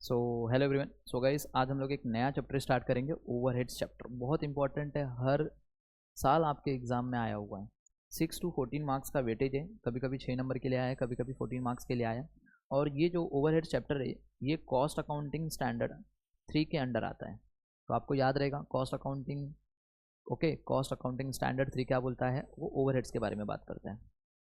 So hello everyone. So guys, आज हम लोग एक नया चैप्टर स्टार्ट करेंगे। ओवरहेड्स चैप्टर बहुत इंपॉर्टेंट है, हर साल आपके एग्जाम में आया हुआ है। 6 to 14 मार्क्स का वेटेज है, कभी कभी 6 नंबर के लिए आया है, कभी कभी 14 मार्क्स के लिए आया है। और ये जो ओवरहेड्स चैप्टर है ये कॉस्ट अकाउंटिंग स्टैंडर्ड 3 के अंडर आता है। तो आपको याद रहेगा cost accounting, okay, cost accounting standard 3 क्या बोलता है, वो ओवरहेड्स के बारे में बात करता है।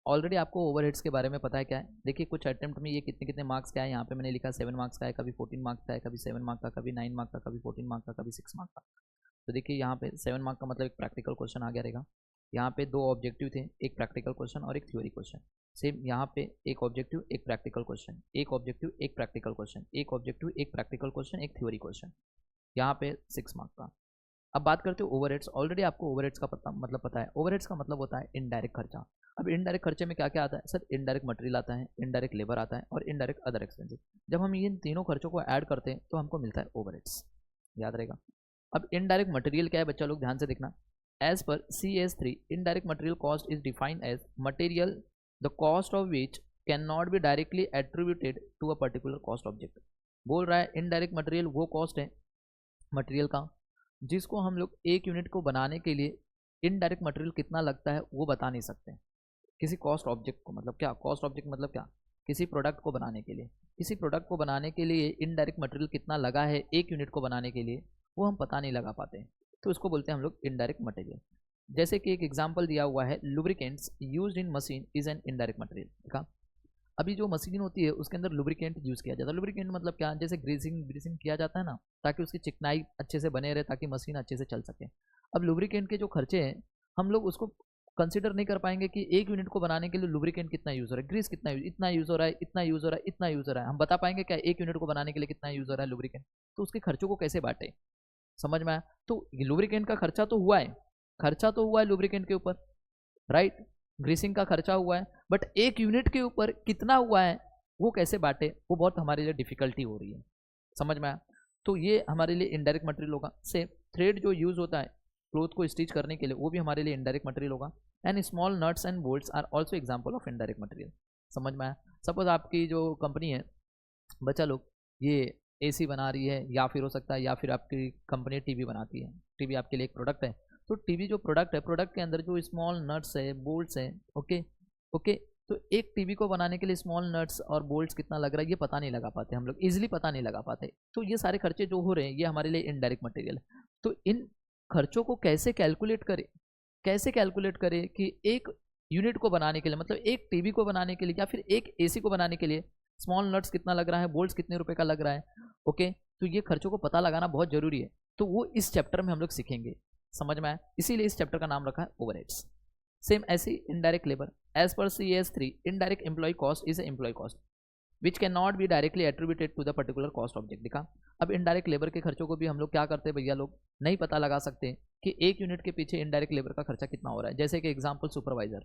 ऑलरेडी आपको ओवरहेड्स के बारे में पता है क्या है। देखिए कुछ अटेम्प्ट में ये कितने कितने मार्क्स का है, यहाँ पे मैंने लिखा 7 मार्क्स का है, कभी 14 मार्क्स का है, कभी 7 मार्क्स का, कभी 9 मार्क्स का, कभी 14 मार्क्स का, कभी 6 मार्क्स का। तो देखिए यहाँ पे 7 मार्क्स का मतलब एक प्रैक्टिकल क्वेश्चन आ गया रहेगा। यहाँ पे 2 ऑब्जेक्टिव थे, एक प्रैक्टिकल क्वेश्चन और एक थ्योरी क्वेश्चन। सेम यहाँ पे एक ऑब्जेक्टिव एक प्रैक्टिकल क्वेश्चन, एक ऑब्जेक्टिव एक प्रैक्टिकल क्वेश्चन, एक ऑब्जेक्टिव एक प्रैक्टिकल क्वेश्चन, एक थ्योरी क्वेश्चन। यहाँ पे 6 मार्क्स का। अब बात करते हैं ओवरहेड्स। ऑलरेडी आपको ओवरहेड्स का पता है। ओवरहेड्स का मतलब होता है इनडायरेक्ट खर्चा। अब इनडायरेक्ट खर्चे में क्या क्या आता है सर? इनडायरेक्ट मटेरियल आता है, इनडायरेक्ट लेबर आता है और इनडायरेक्ट अदर एक्सपेंसेस। जब हम इन तीनों खर्चों को ऐड करते हैं तो हमको मिलता है ओवरहेड्स। याद रहेगा। अब इनडायरेक्ट मटेरियल क्या है बच्चा लोग, ध्यान से देखना। As per CS3 indirect material cost is defined as material the cost of which can not be directly attributed to a particular cost object. बोल रहा है इनडायरेक्ट मटेरियल वो कॉस्ट है मटेरियल का जिसको हम लोग एक यूनिट को बनाने के लिए इनडायरेक्ट मटेरियल कितना लगता है वो बता नहीं सकते किसी कॉस्ट ऑब्जेक्ट को। मतलब क्या कॉस्ट ऑब्जेक्ट मतलब क्या? किसी प्रोडक्ट को बनाने के लिए, किसी प्रोडक्ट को बनाने के लिए इनडायरेक्ट मटेरियल कितना लगा है एक यूनिट को बनाने के लिए, वो हम पता नहीं लगा पाते, तो उसको बोलते हैं हम लोग इनडायरेक्ट मटेरियल। जैसे कि एक एग्जाम्पल दिया हुआ है, lubricants use in machine is an indirect material. देखा, अभी जो मशीन होती है उसके अंदर लुब्रिकेंट यूज़ किया जाता है। लुब्रिकेंट मतलब क्या? जैसे ग्रीसिंग ग्रीसिंग किया जाता है ना, ताकि उसकी चिकनाई अच्छे से बने रहे, ताकि मशीन अच्छे से चल सके। अब लुब्रिकेंट के जो खर्चे हैं हम लोग उसको कंसिडर नहीं कर पाएंगे कि एक यूनिट को बनाने के लिए लुब्रिकेंट कितना यूज़ हो रहा है, ग्रीस कितना इतना यूज़ हो रहा है, इतना यूज़ हो रहा है, इतना यूज़ हो रहा है। हम बता पाएंगे क्या एक यूनिट को बनाने के लिए कितना यूज़ हो रहा है लुब्रिकेंट? तो उसके खर्चों को कैसे बांटे, समझ में आया? तो लुब्रिकेंट का खर्चा तो हुआ है, खर्चा तो हुआ है लुब्रिकेंट के ऊपर, राइट। ग्रीसिंग का खर्चा हुआ है, बट एक यूनिट के ऊपर कितना हुआ है वो कैसे बांटे, वो बहुत हमारे लिए डिफिकल्टी हो रही है, समझ में आया? तो ये हमारे लिए इनडायरेक्ट मटेरियल होगा। से थ्रेड जो यूज होता है क्लोथ को स्टिच करने के लिए, वो भी हमारे लिए इनडायरेक्ट मटेरियल होगा। And small nuts and bolts are also example of indirect material. समझ में आया? सपोज आपकी जो कंपनी है बच्चा लोग, ये AC बना रही है, या फिर हो सकता है या फिर आपकी कंपनी टीवी बनाती है, टीवी आपके लिए एक प्रोडक्ट है। तो टीवी जो प्रोडक्ट है, प्रोडक्ट के अंदर जो स्मॉल नट्स है, बोल्ट्स है, ओके ओके, तो एक टीवी को बनाने के लिए स्मॉल नट्स और बोल्ट्स कितना लग रहा है ये पता नहीं लगा पाते हम लोग, इजीली पता नहीं लगा पाते। तो ये सारे खर्चे जो हो रहे हैं ये हमारे लिए इनडायरेक्ट मटेरियल है। तो इन खर्चों को कैसे कैलकुलेट करें, कैसे कैलकुलेट करें कि एक यूनिट को बनाने के लिए, मतलब एक टीवी को बनाने के लिए या फिर एक AC को बनाने के लिए स्मॉल नट्स कितना लग रहा है, बोल्ट्स कितने रुपए का लग रहा है, ओके। तो ये खर्चों को पता लगाना बहुत जरूरी है। तो वो इस चैप्टर में हम लोग सीखेंगे, समझ में आया? इसीलिए इस चैप्टर का नाम रखा है ओवरहेड्स। सेम ऐसी indirect labour, as per CS3 indirect employ cost is employ cost which can not be directly attributed to the particular cost object. दिखा, अब इनडायरेक्ट लेबर के खर्चों को भी हम लोग क्या करते हैं भैया लोग, नहीं पता लगा सकते कि एक यूनिट के पीछे इनडायरेक्ट लेबर का खर्चा कितना हो रहा है। जैसे कि एग्जाम्पल सुपरवाइजर,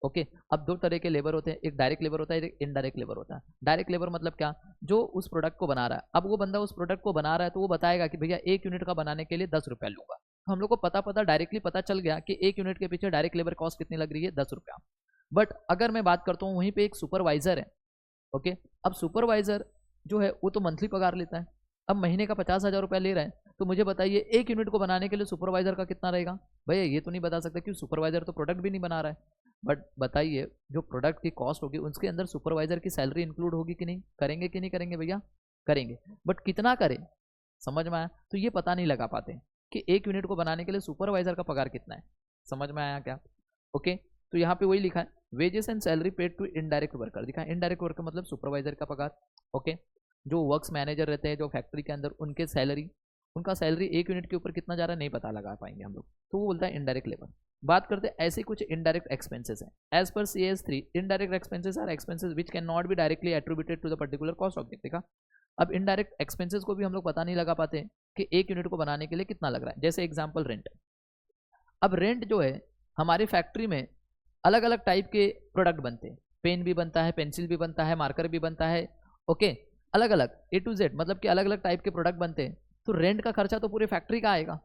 ओके। अब 2 तरह के लेबर होते हैं, एक डायरेक्ट लेबर होता है, एक इनडायरेक्ट लेबर होता है। डायरेक्ट लेबर मतलब क्या? जो उस प्रोडक्ट को बना रहा है। अब वो बंदा उस प्रोडक्ट को बना रहा है तो वो बताएगा कि भैया एक यूनिट का बनाने के लिए 10 रुपया लूंगा। तो हम लोग को पता डायरेक्टली पता चल गया कि एक यूनिट के पीछे डायरेक्ट लेबर कॉस्ट कितनी लग रही है, 10 रुपया। बट अगर मैं बात करता हूँ वहीं पे एक सुपरवाइजर है, ओके। अब सुपरवाइजर जो है वो तो मंथली पगार लेता है, अब महीने का 50,000 रुपया ले रहा है। तो मुझे बताइए एक यूनिट को बनाने के लिए सुपरवाइजर का कितना रहेगा? भैया ये तो नहीं बता सकता क्योंकि सुपरवाइजर तो प्रोडक्ट भी नहीं बना रहा है। बट बताइए जो प्रोडक्ट की कॉस्ट होगी उसके अंदर सुपरवाइजर की सैलरी इंक्लूड होगी कि नहीं? करेंगे कि नहीं करेंगे भैया? करेंगे। बट कितना करें, समझ में आया? तो ये पता नहीं लगा पाते कि एक यूनिट को बनाने के लिए सुपरवाइजर का पगार कितना है। समझ में आया क्या? ओके। तो यहाँ पे वही लिखा है, wages and salary paid to indirect worker. दिखा, इनडायरेक्ट वर्कर मतलब सुपरवाइजर का पगार, ओके। जो वर्क्स मैनेजर रहते हैं जो फैक्ट्री के अंदर, उनके सैलरी, उनका सैलरी एक यूनिट के ऊपर कितना जा रहा है नहीं पता लगा पाएंगे हम लोग, तो वो बोलता है इनडायरेक्ट लेबर। बात करते हैं ऐसे कुछ इनडायरेक्ट एक्सपेंसेस हैं। As per CS3 indirect expenses are expenses which can not be directly attributed to the particular cost object. देखा, अब इनडायरेक्ट एक्सपेंसेस को भी हम लोग पता नहीं लगा पाते कि एक यूनिट को बनाने के लिए कितना लग रहा है। जैसे एग्जाम्पल रेंट। अब रेंट जो है, हमारी फैक्ट्री में अलग अलग टाइप के प्रोडक्ट बनते हैं, पेन भी बनता है, पेंसिल भी बनता है, मार्कर भी बनता है, ओके। अलग अलग A to Z मतलब कि अलग अलग टाइप के प्रोडक्ट बनते हैं। तो रेंट का खर्चा तो पूरे फैक्ट्री का आएगा,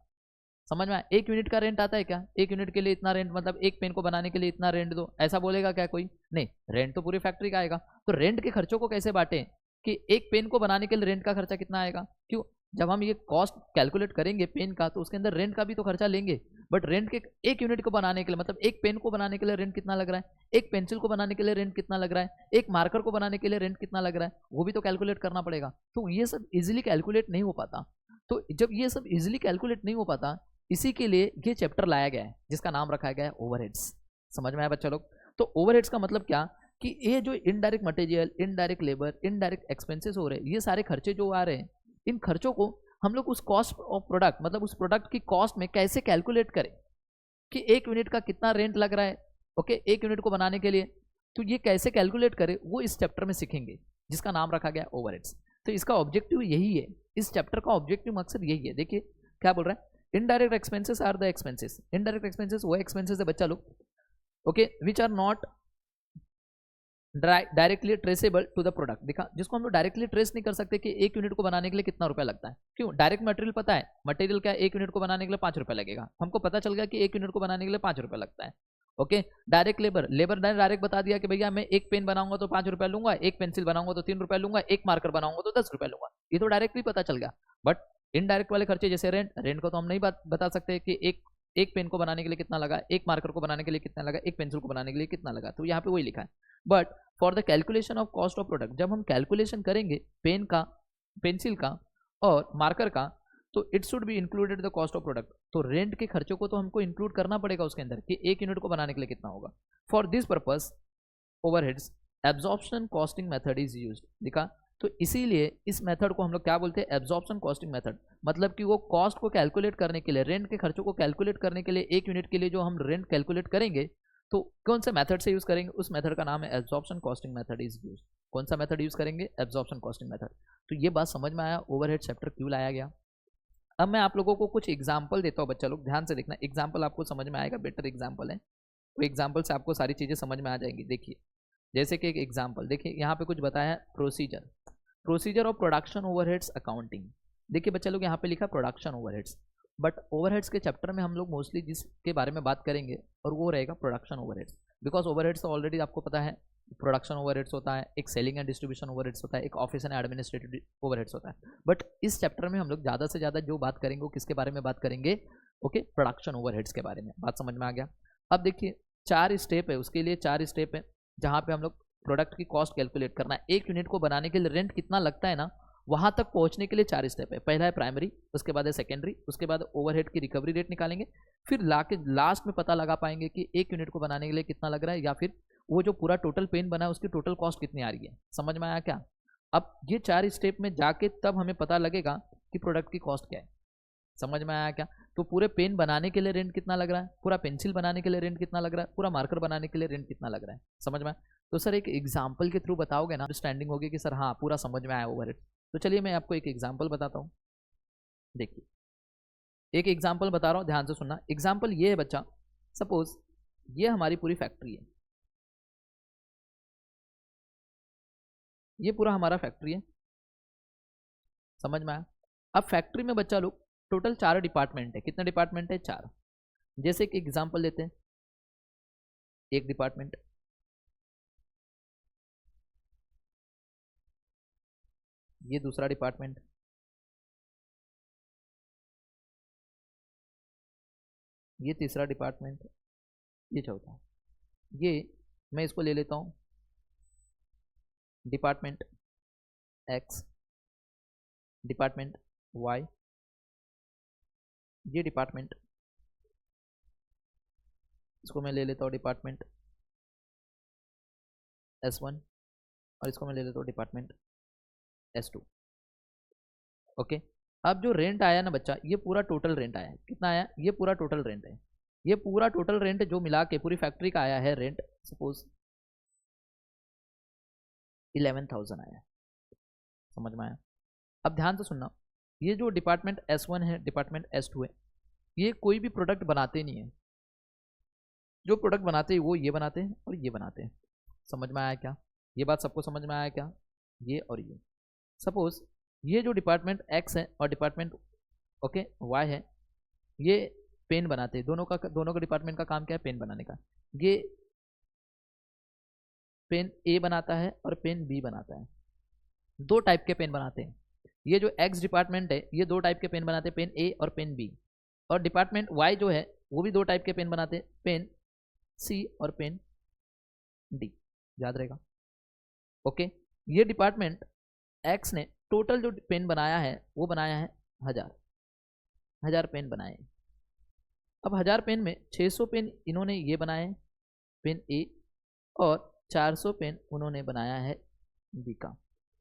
समझ में आया? एक यूनिट का रेंट आता है क्या? एक यूनिट के लिए इतना रेंट, मतलब एक पेन को बनाने के लिए इतना रेंट दो, ऐसा बोलेगा क्या कोई? नहीं, रेंट तो पूरी फैक्ट्री का आएगा। तो रेंट के खर्चों को कैसे बांटे? कि एक पेन को बनाने के लिए रेंट का खर्चा कितना आएगा। क्यों, जब हम ये कॉस्ट कैलकुलेट करेंगे पेन का तो उसके अंदर रेंट का भी तो खर्चा लेंगे, बट रेंट के एक यूनिट को बनाने के लिए, मतलब एक पेन को बनाने के लिए रेंट कितना लग रहा है, एक पेंसिल को बनाने के लिए रेंट कितना लग रहा है, एक मार्कर को बनाने के लिए रेंट कितना लग रहा है, वो भी तो कैलकुलेट करना पड़ेगा। तो ये सब इजीली कैलकुलेट नहीं हो पाता। तो जब ये सब इजीली कैलकुलेट नहीं हो पाता, इसी के लिए ये चैप्टर लाया गया है जिसका नाम रखा गया है ओवरहेड्स। समझ में आया बच्चा लोग। तो ओवरहेड्स का मतलब क्या कि ये जो indirect material, indirect labour, indirect expenses हो रहे हैं, ये सारे खर्चे जो आ रहे हैं, इन खर्चों को हम लोग उस कॉस्ट ऑफ प्रोडक्ट, मतलब उस प्रोडक्ट की कॉस्ट में कैसे कैलकुलेट करें कि एक यूनिट का कितना रेंट लग रहा है, ओके, एक यूनिट को बनाने के लिए। तो ये कैसे कैलकुलेट करें वो इस चैप्टर में सीखेंगे जिसका नाम रखा गया ओवरहेड्स। तो इसका ऑब्जेक्टिव यही है, इस चैप्टर का ऑब्जेक्टिव मकसद यही है। देखिए क्या बोल रहा है, indirect expenses are the expenses. Indirect expenses वो एक्सपेंसेस है बच्चा लोग, okay, which are not directly traceable to the product. देखा, जिसको हम लोग डायरेक्टली ट्रेस नहीं कर सकते कि एक यूनिट को बनाने के लिए कितना रुपया लगता है। क्यों, डायरेक्ट मटेरियल पता है, मटेरियल क्या, एक यूनिट को बनाने के लिए 5 रुपया लगेगा, हमको पता चल गया कि एक यूनिट को बनाने के लिए 5 रुपया लगता है। ओके, डायरेक्ट लेबर, लेबर ने डायरेक्ट बता दिया कि भैया मैं एक पेन बनाऊंगा तो 5 रुपया लूंगा, एक पेंसिल बनाऊंगा तो 3 रुपया लूंगा, एक मार्कर बनाऊंगा तो 10 रुपया लूंगा। ये तो डायरेक्टली पता चल गया। बट इनडायरेक्ट वाले खर्चे जैसे रेंट, रेंट को तो हम नहीं बता सकते कि एक पेन को बनाने के लिए कितना लगा, एक मार्कर को बनाने के लिए कितना लगा, एक पेंसिल को बनाने के लिए कितना लगा। तो यहाँ पे वही लिखा है। But for the calculation of cost of product, जब हम कैलकुलेशन करेंगे पेन का, पेंसिल का और मार्कर का, तो it should be included the cost of product. तो रेंट के खर्चों को तो हमको इंक्लूड करना पड़ेगा उसके अंदर कि एक यूनिट को बनाने के लिए कितना होगा। For this purpose overheads absorption costing method is used. दिखा, तो इसीलिए इस मेथड को हम लोग क्या बोलते हैं, एब्जॉर्प्शन कॉस्टिंग मेथड। मतलब कि वो कॉस्ट को कैलकुलेट करने के लिए, रेंट के खर्चों को कैलकुलेट करने के लिए, एक यूनिट के लिए जो हम रेंट कैलकुलेट करेंगे तो कौन से मेथड से यूज करेंगे, उस मेथड का नाम है absorption costing method is use. कौन सा मेथड यूज करेंगे, एब्जॉर्प्शन कॉस्टिंग मेथड। तो ये बात समझ में आया ओवरहेड चैप्टर क्यों लाया गया। अब मैं आप लोगों को कुछ एग्जाम्पल देता हूँ, बच्चा लोग ध्यान से देखना, एग्जाम्पल आपको समझ में आएगा, बेटर एग्जाम्पल है, वो एग्जाम्पल से आपको सारी चीजें समझ में आ जाएंगी। देखिए जैसे कि एक एग्जाम्पल देखिए, यहाँ पे कुछ बताया है, procedure, procedure of production overheads accounting. देखिए बच्चा लोग यहाँ पे लिखा प्रोडक्शन ओवरहेड्स, बट ओवरहेड्स के चैप्टर में हम लोग मोस्टली जिसके बारे में बात करेंगे और वो रहेगा प्रोडक्शन ओवरहेड्स। बिकॉज ओवरहेड्स तो ऑलरेडी आपको पता है, प्रोडक्शन ओवरहेड्स होता है, एक सेलिंग एंड डिस्ट्रीब्यूशन ओवरहेड्स होता है, एक ऑफिस एंड एडमिनिस्ट्रेटिव ओवरहेड्स होता है। बट इस चैप्टर में हम लोग ज़्यादा से ज़्यादा जो बात करेंगे वो किसके बारे में बात करेंगे, ओके, प्रोडक्शन ओवरहेड्स के बारे में। बात समझ में आ गया। अब देखिए 4 स्टेप है, उसके लिए 4 स्टेप है जहाँ पे हम लोग प्रोडक्ट की कॉस्ट कैलकुलेट करना है। एक यूनिट को बनाने के लिए रेंट कितना लगता है ना, वहां तक पहुंचने के लिए 4 स्टेप है। पहला है प्राइमरी, उसके बाद है सेकेंडरी, उसके बाद ओवरहेड की रिकवरी रेट निकालेंगे, फिर लास्ट में पता लगा पाएंगे कि एक यूनिट को बनाने के लिए कितना लग रहा है, या फिर वो जो पूरा टोटल पेन बना है उसकी टोटल कॉस्ट कितनी आ रही है। समझ में आया क्या। अब ये 4 स्टेप में जाके तब हमें पता लगेगा कि प्रोडक्ट की कॉस्ट क्या है। समझ में आया क्या। तो पूरे पेन बनाने के लिए रेंट कितना लग रहा है, पूरा पेंसिल बनाने के लिए रेंट कितना लग रहा है, पूरा मार्कर बनाने के लिए रेंट कितना लग रहा है। समझ में। तो सर एक एग्जाम्पल के थ्रू बताओगे ना, अंडरस्टैंडिंग होगी कि सर हाँ पूरा समझ में आया ओवरहेड। तो चलिए मैं आपको एक एग्जाम्पल बताता हूँ। देखिए एक एग्जाम्पल बता रहा हूँ, ध्यान से सुनना। एग्जाम्पल ये है बच्चा, सपोज ये हमारी पूरी फैक्ट्री है, ये पूरा हमारा फैक्ट्री है। समझ में आया। अब फैक्ट्री में बच्चा लोग टोटल 4 डिपार्टमेंट है। कितने डिपार्टमेंट है, 4। जैसे कि एग्जाम्पल लेते हैं, एक डिपार्टमेंट, ये दूसरा डिपार्टमेंट, ये तीसरा डिपार्टमेंट, ये चौथा। ये मैं इसको ले लेता हूं डिपार्टमेंट एक्स, डिपार्टमेंट वाई, ये डिपार्टमेंट, इसको मैं ले लेता हूँ डिपार्टमेंट S1, और इसको मैं ले लेता हूँ डिपार्टमेंट S2। ओके। अब जो रेंट आया ना बच्चा, ये पूरा टोटल रेंट आया है। कितना आया, ये पूरा टोटल रेंट है। ये पूरा टोटल रेंट जो मिला के पूरी फैक्ट्री का आया है रेंट, सपोज 11,000 आया। समझ में आया। अब ध्यान से सुनना, ये जो डिपार्टमेंट S1 है, डिपार्टमेंट S2 है, ये कोई भी प्रोडक्ट बनाते नहीं है। जो प्रोडक्ट बनाते हैं वो ये बनाते हैं और ये बनाते हैं। समझ में आया क्या, ये बात सबको समझ में आया क्या, ये और ये। सपोज ये जो डिपार्टमेंट X है और डिपार्टमेंट ओके Y है, ये पेन बनाते हैं। दोनों का डिपार्टमेंट का काम क्या है, पेन बनाने का। ये पेन A बनाता है और पेन B बनाता है। दो टाइप के पेन बनाते हैं। ये जो एक्स डिपार्टमेंट है ये दो टाइप के पेन बनाते हैं, पेन ए और पेन बी। और डिपार्टमेंट वाई जो है वो भी दो टाइप के पेन बनाते हैं, पेन सी और पेन डी। याद रहेगा। ओके, ये डिपार्टमेंट एक्स ने टोटल जो पेन बनाया है वो बनाया है 1000 पेन बनाए। अब 1000 पेन में 600 पेन इन्होंने ये बनाए पेन ए, और 400 पेन उन्होंने बनाया है बी का।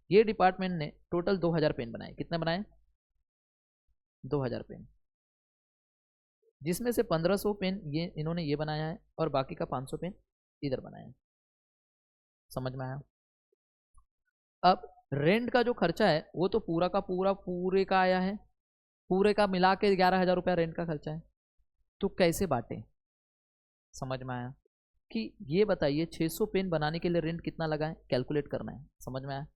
ये डिपार्टमेंट ने टोटल 2000 पेन बनाए। कितने बनाए? 2000 पेन, जिसमें से 1500 पेन ये इन्होंने ये बनाया है और बाकी का 500 पेन इधर बनाया है। समझ में आया? अब रेंट का जो खर्चा है वो तो पूरा का पूरा पूरे का आया है, पूरे का मिला के 11,000 रुपया रेंट का खर्चा है। तो कैसे बांटे? समझ में आया? कि ये बताइए 600 पेन बनाने के लिए रेंट कितना लगा है, कैलकुलेट करना है। समझ में आया?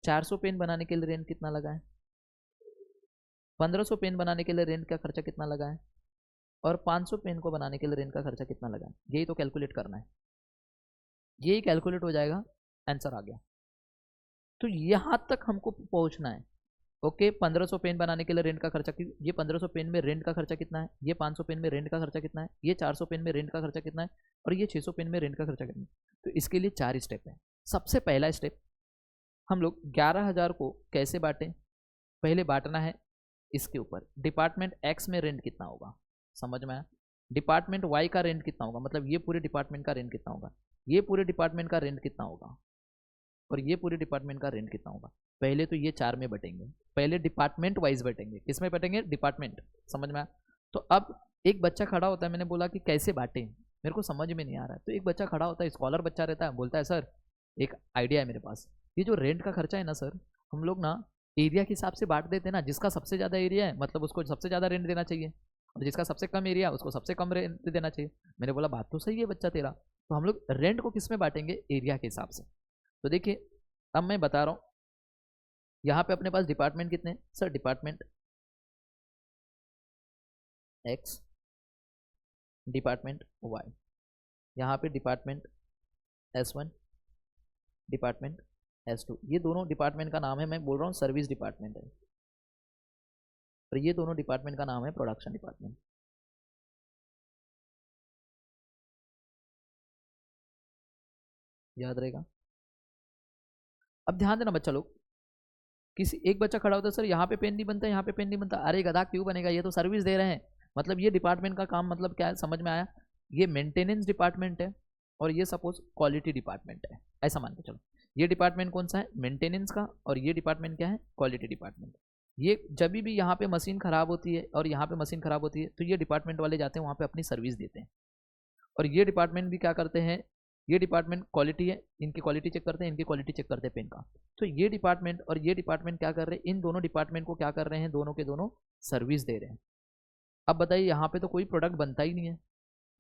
400 पेन बनाने के लिए रेंट कितना लगा है, 1500 पेन बनाने के लिए रेंट का खर्चा कितना लगा है, और 500 पेन को बनाने के लिए रेंट का खर्चा कितना लगा है। यही तो कैलकुलेट करना है। यही कैलकुलेट हो जाएगा, आंसर आ गया। तो यहां तक हमको पहुंचना है। ओके, 1500 पेन बनाने के लिए रेंट का खर्चा, ये 1500 पेन में रेंट का खर्चा कितना है, ये 500 पेन में रेंट का खर्चा कितना है, ये 400 पेन में रेंट का खर्चा कितना है, और ये 600 पेन में रेंट का खर्चा कितना है। तो इसके लिए 4 स्टेप है। सबसे पहला स्टेप, हम लोग 11,000 को कैसे बांटें? पहले बांटना है इसके ऊपर, डिपार्टमेंट एक्स में रेंट कितना होगा। समझ में आया? डिपार्टमेंट वाई का रेंट कितना होगा, मतलब ये पूरे डिपार्टमेंट का रेंट कितना होगा, ये पूरे डिपार्टमेंट का रेंट कितना होगा, और ये पूरे डिपार्टमेंट का रेंट कितना होगा। पहले तो ये 4 में बटेंगे, पहले डिपार्टमेंट वाइज बटेंगे। किसमें बटेंगे? डिपार्टमेंट। समझ में आया? तो अब एक बच्चा खड़ा होता है, मैंने बोला कि कैसे बांटे, मेरे को समझ में नहीं आ रहा है। तो एक बच्चा खड़ा होता है, स्कॉलर बच्चा रहता है, बोलता है सर एक आइडिया है मेरे पास, ये जो रेंट का खर्चा है ना सर, हम लोग ना एरिया के हिसाब से बांट देते हैं ना, जिसका सबसे ज़्यादा एरिया है मतलब उसको सबसे ज़्यादा रेंट देना चाहिए, और जिसका सबसे कम एरिया उसको सबसे कम रेंट देना चाहिए। मैंने बोला बात तो सही है बच्चा तेरा, तो हम लोग रेंट को किस में बांटेंगे? एरिया के हिसाब से। तो देखिए अब मैं बता रहा हूँ, यहाँ पे अपने पास डिपार्टमेंट कितने हैं sir? Department X, department Y, यहाँ पे डिपार्टमेंट S1, डिपार्टमेंट S2। ये दोनों डिपार्टमेंट का नाम है, मैं बोल रहा हूँ सर्विस डिपार्टमेंट है, और ये दोनों डिपार्टमेंट का नाम है प्रोडक्शन डिपार्टमेंट। याद रहेगा। अब ध्यान देना बच्चा लोग, किसी एक बच्चा खड़ा होता है सर यहाँ पे पेन नहीं बनता, यहाँ पे पेन नहीं बनता। अरे गधा क्यों बनेगा, ये तो सर्विस दे रहे हैं। मतलब ये डिपार्टमेंट का काम मतलब क्या है, समझ में आया? ये मेंटेनेंस डिपार्टमेंट है, और ये सपोज क्वालिटी डिपार्टमेंट है, ऐसा मान के चलो। ये डिपार्टमेंट कौन सा है? मेंटेनेंस का। और ये डिपार्टमेंट क्या है? Quality department. ये जब भी यहाँ पे मशीन खराब होती है और यहाँ पे मशीन खराब होती है, तो ये डिपार्टमेंट वाले जाते हैं वहाँ पे अपनी सर्विस देते हैं। और ये डिपार्टमेंट भी क्या करते हैं, ये डिपार्टमेंट क्वालिटी है, इनकी क्वालिटी चेक करते हैं, इनकी क्वालिटी चेक करते हैं पेन का। तो ये डिपार्टमेंट और ये डिपार्टमेंट क्या कर रहे हैं, इन दोनों डिपार्टमेंट को क्या कर रहे हैं, दोनों के दोनों सर्विस दे रहे हैं। अब बताइए यहाँ पे तो कोई प्रोडक्ट बनता ही नहीं है,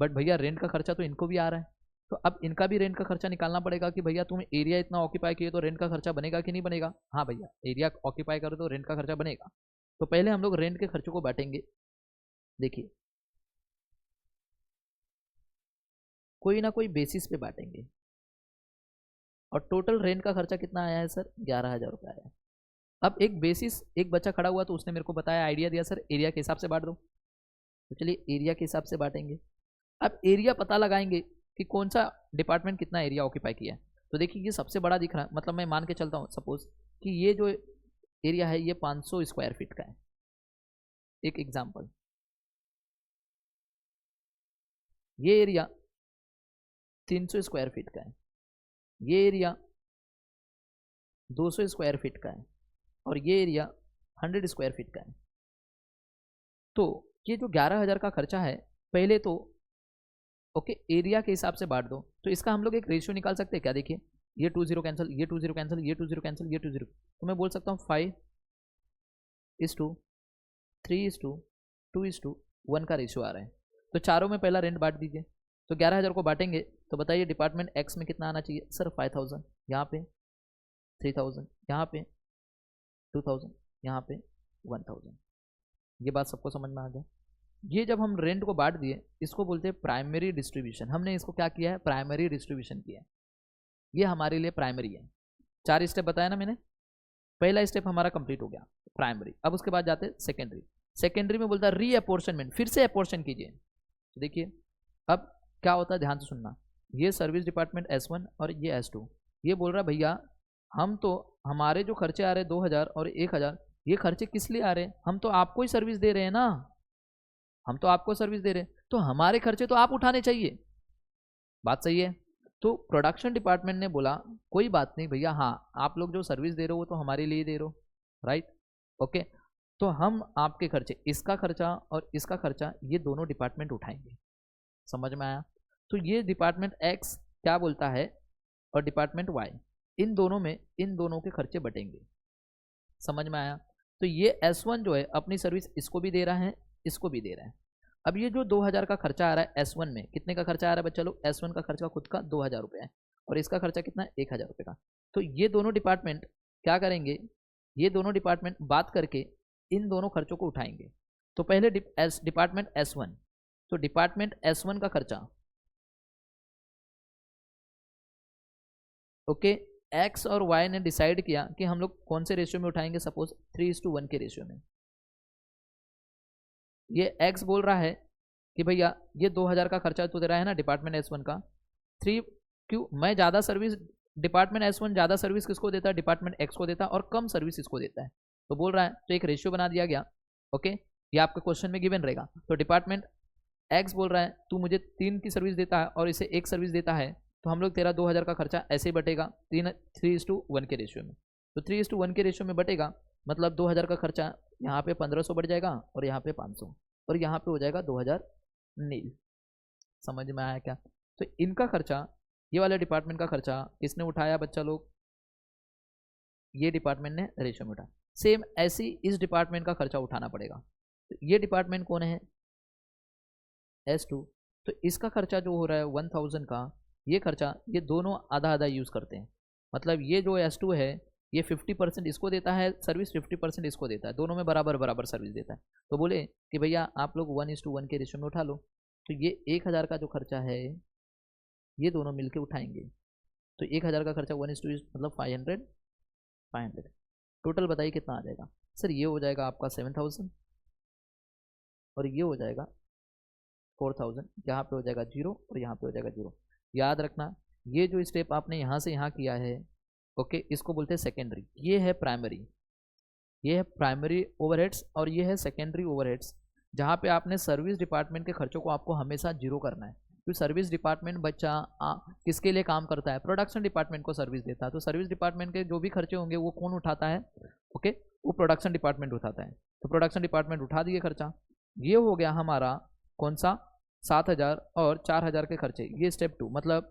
बट भैया रेंट का खर्चा तो इनको भी आ रहा है। तो अब इनका भी रेंट का खर्चा निकालना पड़ेगा कि भैया तुम एरिया इतना ऑक्यूपाई किए तो रेंट का खर्चा बनेगा कि नहीं बनेगा। हाँ भैया, एरिया ऑक्यूपाई करो तो रेंट का खर्चा बनेगा। तो पहले हम लोग रेंट के खर्चों को बांटेंगे। देखिए कोई ना कोई बेसिस पे बांटेंगे, और टोटल रेंट का खर्चा कितना आया है सर? 11,000 रुपये आया है। अब एक बेसिस, एक बच्चा खड़ा हुआ तो उसने मेरे को बताया, आइडिया दिया सर एरिया के हिसाब से बांट दो। तो चलिए एरिया के हिसाब से बांटेंगे। अब एरिया पता लगाएंगे कि कौन सा डिपार्टमेंट कितना एरिया ऑक्यूपाई किया है। तो देखिए ये सबसे बड़ा दिख रहा है, मतलब मैं मान के चलता हूँ सपोज कि ये जो एरिया है ये 500 स्क्वायर फीट का है, एक एग्जाम्पल। ये एरिया 300 स्क्वायर फीट का है, ये एरिया 200 स्क्वायर फीट का है, और ये एरिया 100 स्क्वायर फीट का है। तो ये जो 11,000 का खर्चा है, पहले तो ओके एरिया के हिसाब से बांट दो। तो इसका हम लोग एक रेशियो निकाल सकते हैं क्या? देखिए ये 2 0 कैंसिल, ये 2 0 कैंसिल, ये 2 0 कैंसिल, ये 2 0। तो मैं बोल सकता हूँ 5:3:2 2:1 का रेशियो आ रहा है। तो चारों में पहला रेंट बांट दीजिए। तो 11,000 को बांटेंगे तो बताइए डिपार्टमेंट एक्स में कितना आना चाहिए सर? 5,000, यहाँ पे 3,000, यहाँ पे 2,000, यहाँ पे 1,000। ये बात सबको समझ में आ गया। ये जब हम रेंट को बांट दिए, इसको बोलते हैं प्राइमरी डिस्ट्रीब्यूशन। हमने इसको क्या किया है? प्राइमरी डिस्ट्रीब्यूशन किया है। ये हमारे लिए प्राइमरी है। 4 स्टेप बताया ना मैंने, पहला स्टेप हमारा कंप्लीट हो गया प्राइमरी। अब उसके बाद जाते हैं सेकेंडरी। सेकेंडरी में बोलता है री अपोर्शनमेंट, फिर से अपोर्शन कीजिए। तो देखिए अब क्या होता है, ध्यान से सुनना। ये सर्विस डिपार्टमेंट S1 और ये S2, ये बोल रहा है भैया हम तो, हमारे जो खर्चे आ रहे हैं 2000 और 1000, ये खर्चे किस लिए आ रहे हैं, हम तो आपको ही सर्विस दे रहे हैं ना, हम तो आपको सर्विस दे रहे हैं, तो हमारे खर्चे तो आप उठाने चाहिए। बात सही है। तो प्रोडक्शन डिपार्टमेंट ने बोला कोई बात नहीं भैया, हाँ आप लोग जो सर्विस दे रहे हो तो हमारे लिए दे रहे हो, राइट, ओके, तो हम आपके खर्चे, इसका खर्चा और इसका खर्चा, ये दोनों डिपार्टमेंट उठाएंगे। समझ में आया। तो ये डिपार्टमेंट एक्स क्या बोलता है और डिपार्टमेंट वाई, इन दोनों में इन दोनों के खर्चे बटेंगे। समझ में आया। तो ये S1 जो है अपनी सर्विस इसको भी दे रहा है, इसको भी दे रहा है। अब ये जो 2000 का खर्चा आ रहा है S1 में, कितने का खर्चा आ रहा है बच्चा लोग, S1 का खर्चा खुद का 2000 रुपये है और इसका खर्चा कितना है 1000 रुपये का। तो ये दोनों डिपार्टमेंट क्या करेंगे, ये दोनों डिपार्टमेंट बात करके इन दोनों खर्चों को उठाएंगे। तो पहले डिपार्टमेंट S1, तो डिपार्टमेंट S1 का खर्चा, ओके, एक्स और वाई ने डिसाइड किया कि हम लोग कौन से रेशियो में उठाएंगे, सपोज 3:1 के रेशियो में। ये एक्स बोल रहा है कि भैया ये 2000 का खर्चा तो दे रहा है ना डिपार्टमेंट S1 का, 3 क्यों, मैं ज़्यादा सर्विस, डिपार्टमेंट S1 ज़्यादा सर्विस किसको देता है, डिपार्टमेंट एक्स को देता है, और कम सर्विस इसको देता है। तो बोल रहा है, तो एक रेशियो बना दिया गया, ओके, ये आपके क्वेश्चन में गिवन रहेगा। तो डिपार्टमेंट एक्स बोल रहा है तू मुझे 3 की सर्विस देता है और इसे 1 सर्विस देता है, तो हम लोग तेरा 2000 का खर्चा ऐसे ही बटेगा 3:1 के रेशियो में। तो 3:1 के रेशियो में बटेगा, मतलब 2000 का खर्चा यहाँ पे 1500 बढ़ जाएगा और यहाँ पे 500 और यहाँ पे हो जाएगा 2000 नील। समझ में आया क्या। तो इनका खर्चा, ये वाले डिपार्टमेंट का खर्चा किसने उठाया बच्चा लोग, ये डिपार्टमेंट ने रेशियो में उठाया। सेम ऐसी इस डिपार्टमेंट का खर्चा उठाना पड़ेगा। तो ये डिपार्टमेंट कौन है, S2, तो इसका खर्चा जो हो रहा है 1000 का, ये खर्चा ये दोनों आधा आधा यूज़ करते हैं। मतलब ये जो S2 है ये 50% इसको देता है सर्विस, 50% इसको देता है, दोनों में बराबर बराबर सर्विस देता है। तो बोले कि भैया आप लोग 1:1 के रेशियो में उठा लो। तो ये 1000 का जो खर्चा है ये दोनों मिलके उठाएंगे। तो 1000 का खर्चा 1:1 मतलब 500 टोटल बताइए कितना आ जाएगा। सर ये हो जाएगा आपका 7000 और ये हो जाएगा 4000, यहाँ पे हो जाएगा 0 और यहाँ पे हो जाएगा 0। याद रखना ये जो स्टेप आपने यहाँ से यहाँ किया है, ओके, इसको बोलते हैं सेकेंडरी, ये है प्राइमरी, ये है प्राइमरी ओवरहेड्स और ये है सेकेंडरी ओवरहेड्स, जहाँ पे आपने सर्विस डिपार्टमेंट के खर्चों को आपको हमेशा जीरो करना है। तो सर्विस डिपार्टमेंट बच्चा किसके लिए काम करता है, प्रोडक्शन डिपार्टमेंट को सर्विस देता है। तो सर्विस डिपार्टमेंट के जो भी खर्चे होंगे वो कौन उठाता है, ओके, वो प्रोडक्शन डिपार्टमेंट उठाता है। तो प्रोडक्शन डिपार्टमेंट उठा दिए खर्चा। ये हो गया हमारा कौन सा, 7000 और 4000 के खर्चे, ये स्टेप 2। मतलब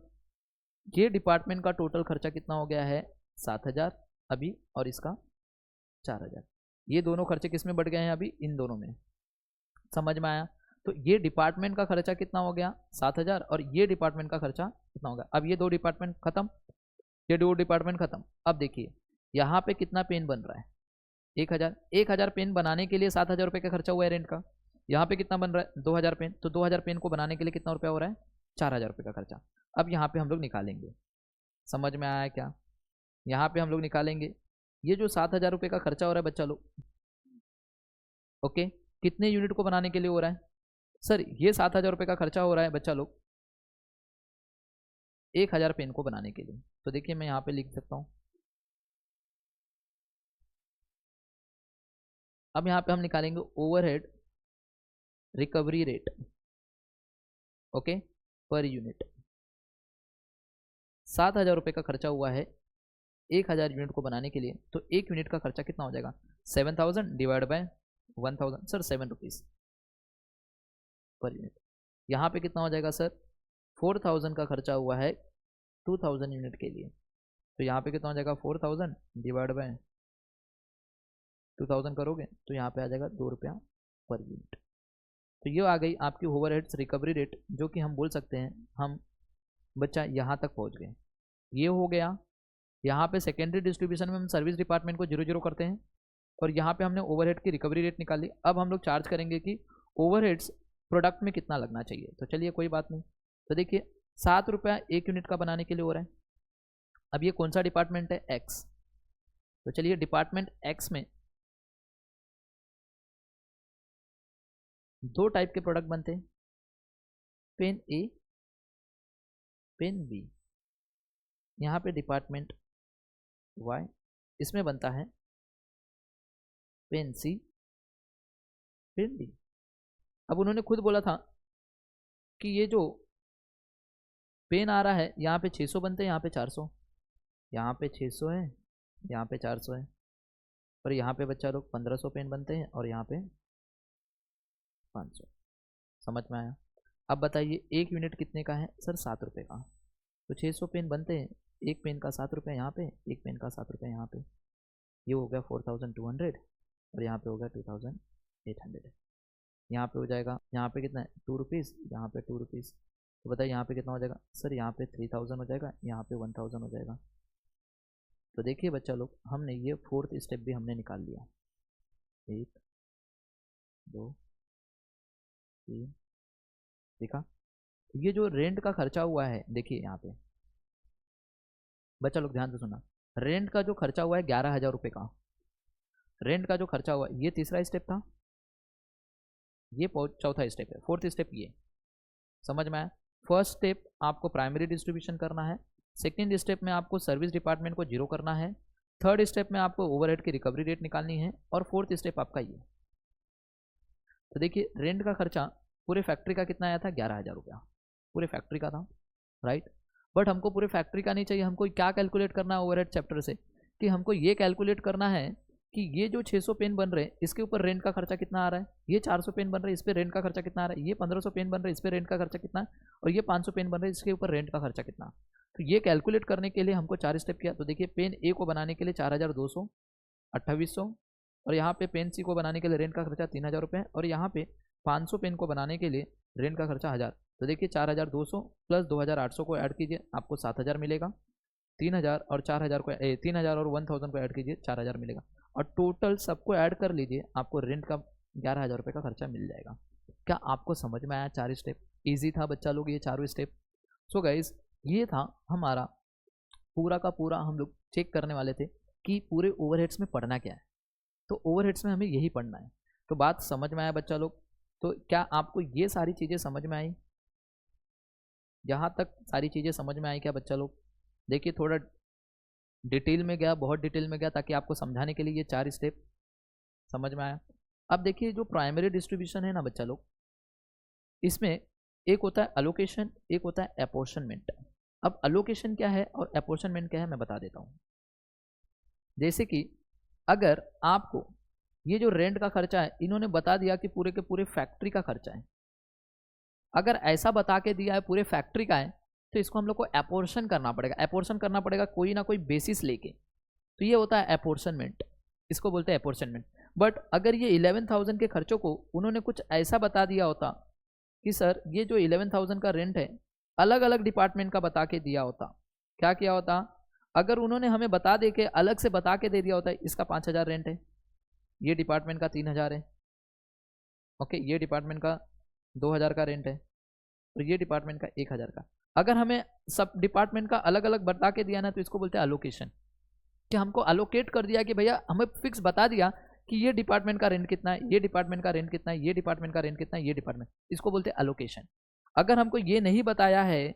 ये डिपार्टमेंट का टोटल खर्चा कितना हो गया है 7000 अभी, और इसका 4000, ये दोनों खर्चे किस में बढ़ गए हैं अभी, इन दोनों में। समझ में आया। तो ये डिपार्टमेंट का खर्चा कितना हो गया 7000 और ये डिपार्टमेंट का खर्चा कितना होगा। अब ये दो डिपार्टमेंट खत्म, ये दो डिपार्टमेंट खत्म। अब देखिए यहाँ पे कितना पेन बन रहा है, 1000 पेन बनाने के लिए 7000 रुपये का खर्चा हुआ है रेंट का। यहाँ पे कितना बन रहा है 2000 पेन, तो 2000 पेन को बनाने के लिए कितना रुपया हो रहा है 4000 रुपये का खर्चा। अब यहाँ पे हम लोग निकालेंगे, समझ में आया क्या, यहाँ पे हम लोग निकालेंगे ये जो 7000 रुपये का खर्चा हो रहा है बच्चा लोग, ओके, कितने यूनिट को बनाने के लिए हो रहा है सर, ये 7000 रुपये का खर्चा हो रहा है बच्चा लोग 1000 पेन को बनाने के लिए। तो देखिए मैं यहाँ पे लिख सकता हूँ, अब यहाँ पे हम निकालेंगे overhead recovery rate, okay, per unit. 7000 रुपये का खर्चा हुआ है 1000 यूनिट को बनाने के लिए, तो एक यूनिट का खर्चा कितना हो जाएगा 7000 divide by 1000, sir 7 rupees per unit. यहाँ पे कितना हो जाएगा सर 4000 का खर्चा हुआ है 2000 यूनिट के लिए, तो यहाँ पे कितना हो जाएगा 4000 डिवाइड बाय 2000 करोगे तो यहाँ पे आ जाएगा 2 रुपया पर यूनिट। तो ये आ गई आपकी ओवरहेड्स रिकवरी रेट, जो कि हम बोल सकते हैं हम बच्चा यहाँ तक पहुँच गए। ये हो गया, यहाँ पे सेकेंडरी डिस्ट्रीब्यूशन में हम सर्विस डिपार्टमेंट को 0 0 करते हैं और यहाँ पे हमने ओवरहेड की रिकवरी रेट निकाली। अब हम लोग चार्ज करेंगे कि ओवरहेड्स प्रोडक्ट में कितना लगना चाहिए। तो चलिए कोई बात नहीं, तो देखिए 7 रुपया एक यूनिट का बनाने के लिए हो रहा है, अब ये कौन सा डिपार्टमेंट है, एक्स। तो चलिए डिपार्टमेंट एक्स में दो टाइप के प्रोडक्ट बनते हैं, पेन ए, पेन बी। यहाँ पे डिपार्टमेंट वाई, इसमें बनता है पेन सी, पेन डी। अब उन्होंने खुद बोला था कि ये जो पेन आ रहा है यहाँ पे 600 बनते हैं, यहाँ पे 400, यहाँ पे 600 है, यहाँ पे 400 है, और यहाँ पे बच्चा लोग 1500 पेन बनते हैं और यहाँ पे 500। समझ में आया? अब बताइए एक यूनिट कितने का है सर, 7 रुपये का। तो 600 पेन बनते हैं, एक पेन का 7 रुपये यहाँ पे, एक पेन का 7 रुपये यहाँ पे, ये हो गया 4200, और यहाँ पे हो गया 2800। यहाँ पे हो जाएगा, यहाँ पे कितना है 2 रुपीज़, यहाँ पे 2 रुपीज़। तो बताइए यहाँ पे कितना हो जाएगा सर, यहाँ पे 3000 हो जाएगा, यहाँ पे 1000 हो जाएगा। तो देखिए बच्चा लोग, हमने ये फोर्थ स्टेप भी हमने निकाल लिया। 1 2 3, देखा? ये जो रेंट का खर्चा हुआ है, देखिए यहाँ पे बच्चा लोग ध्यान से सुना, रेंट का जो खर्चा हुआ है 11,000 रुपये का, रेंट का जो खर्चा हुआ ये तीसरा स्टेप था, ये चौथा स्टेप है, फोर्थ स्टेप ये। समझ में आया? फर्स्ट स्टेप आपको प्राइमरी डिस्ट्रीब्यूशन करना है, सेकेंड स्टेप में आपको सर्विस डिपार्टमेंट को जीरो करना है, थर्ड स्टेप में आपको ओवरहेड की रिकवरी रेट निकालनी है, और फोर्थ स्टेप आपका ये। तो देखिए रेंट का खर्चा पूरे फैक्ट्री का कितना आया था, 11,000 रुपया पूरे फैक्ट्री का था, राइट। बट हमको पूरे फैक्ट्री का नहीं चाहिए, हमको क्या कैलकुलेट करना है ओवरहेड चैप्टर से, कि हमको ये कैलकुलेट करना है कि ये जो 600 पेन बन रहे हैं इसके ऊपर रेंट का खर्चा कितना आ रहा है, ये 400 पेन बन रहे हैं इस पर रेंट का खर्चा कितना आ रहा है, ये 1500 पेन बन रहे हैं इस पर रेंट का खर्चा कितना है, और ये 500 पेन बन रहे हैं इसके ऊपर रेंट का खर्चा कितना। तो ये कैलकुलेट करने के लिए हमको 4 स्टेप किया। तो देखिए पेन ए को बनाने के लिए 4200, 2800, और यहाँ पे पेन सी को बनाने के लिए रेंट का खर्चा 3000 रुपये, और यहाँ पे 500 पेन को बनाने के लिए रेंट का खर्चा 1000। तो देखिए 4200 प्लस 2800 को ऐड कीजिए, आपको 7000 मिलेगा। 3000 और 4000 को 3000 और 1000 को ऐड कीजिए, 4000 मिलेगा, और टोटल सबको ऐड कर लीजिए, आपको रेंट का 11,000 रुपये का खर्चा मिल जाएगा। क्या आपको समझ में आया? 4 स्टेप ईजी था बच्चा लोग, ये चारों स्टेप। सो गाइज ये था हमारा पूरा का पूरा, हम लोग चेक करने वाले थे कि पूरे ओवरहेड्स में पढ़ना क्या है। तो ओवरहेड्स में हमें यही पढ़ना है। तो बात समझ में आया बच्चा लोग? तो क्या आपको ये सारी चीज़ें समझ में आई? यहाँ तक सारी चीज़ें समझ में आई क्या बच्चा लोग? देखिए थोड़ा डिटेल में गया, बहुत डिटेल में गया, ताकि आपको समझाने के लिए ये 4 स्टेप समझ में आया। अब देखिए जो प्राइमरी डिस्ट्रीब्यूशन है ना बच्चा लोग, इसमें एक होता है अलोकेशन, एक होता है अपोर्शनमेंट। अब अलोकेशन क्या है और अपोर्शनमेंट क्या है मैं बता देता हूँ। जैसे कि अगर आपको ये जो रेंट का खर्चा है इन्होंने बता दिया कि पूरे के पूरे फैक्ट्री का खर्चा है, अगर ऐसा बता के दिया है पूरे फैक्ट्री का है, तो इसको हम लोग को अपोर्शन करना पड़ेगा, अपोर्शन करना पड़ेगा कोई ना कोई बेसिस लेके। तो ये होता है अपोर्शनमेंट, इसको बोलते हैं अपोर्शनमेंट। बट अगर ये 11,000 के खर्चों को उन्होंने कुछ ऐसा बता दिया होता कि सर ये जो 11,000 का रेंट है अलग अलग डिपार्टमेंट का बता के दिया होता, क्या किया होता, अगर उन्होंने हमें बता दे के अलग से बता के दे दिया होता है इसका 5,000 रेंट है, ये डिपार्टमेंट का 3,000 है, ओके, ये डिपार्टमेंट का 2,000 का रेंट है, और ये डिपार्टमेंट का 1,000 का। अगर हमें सब डिपार्टमेंट का अलग अलग बता के दिया ना, तो इसको बोलते हैं अलोकेशन, कि हमको अलोकेट कर दिया कि भैया हमें फिक्स बता दिया कि ये डिपार्टमेंट का रेंट कितना है, ये डिपार्टमेंट का रेंट कितना है, ये डिपार्टमेंट का रेंट कितना है, ये डिपार्टमेंट, इसको बोलते हैं अलोकेशन। अगर हमको ये नहीं बताया है,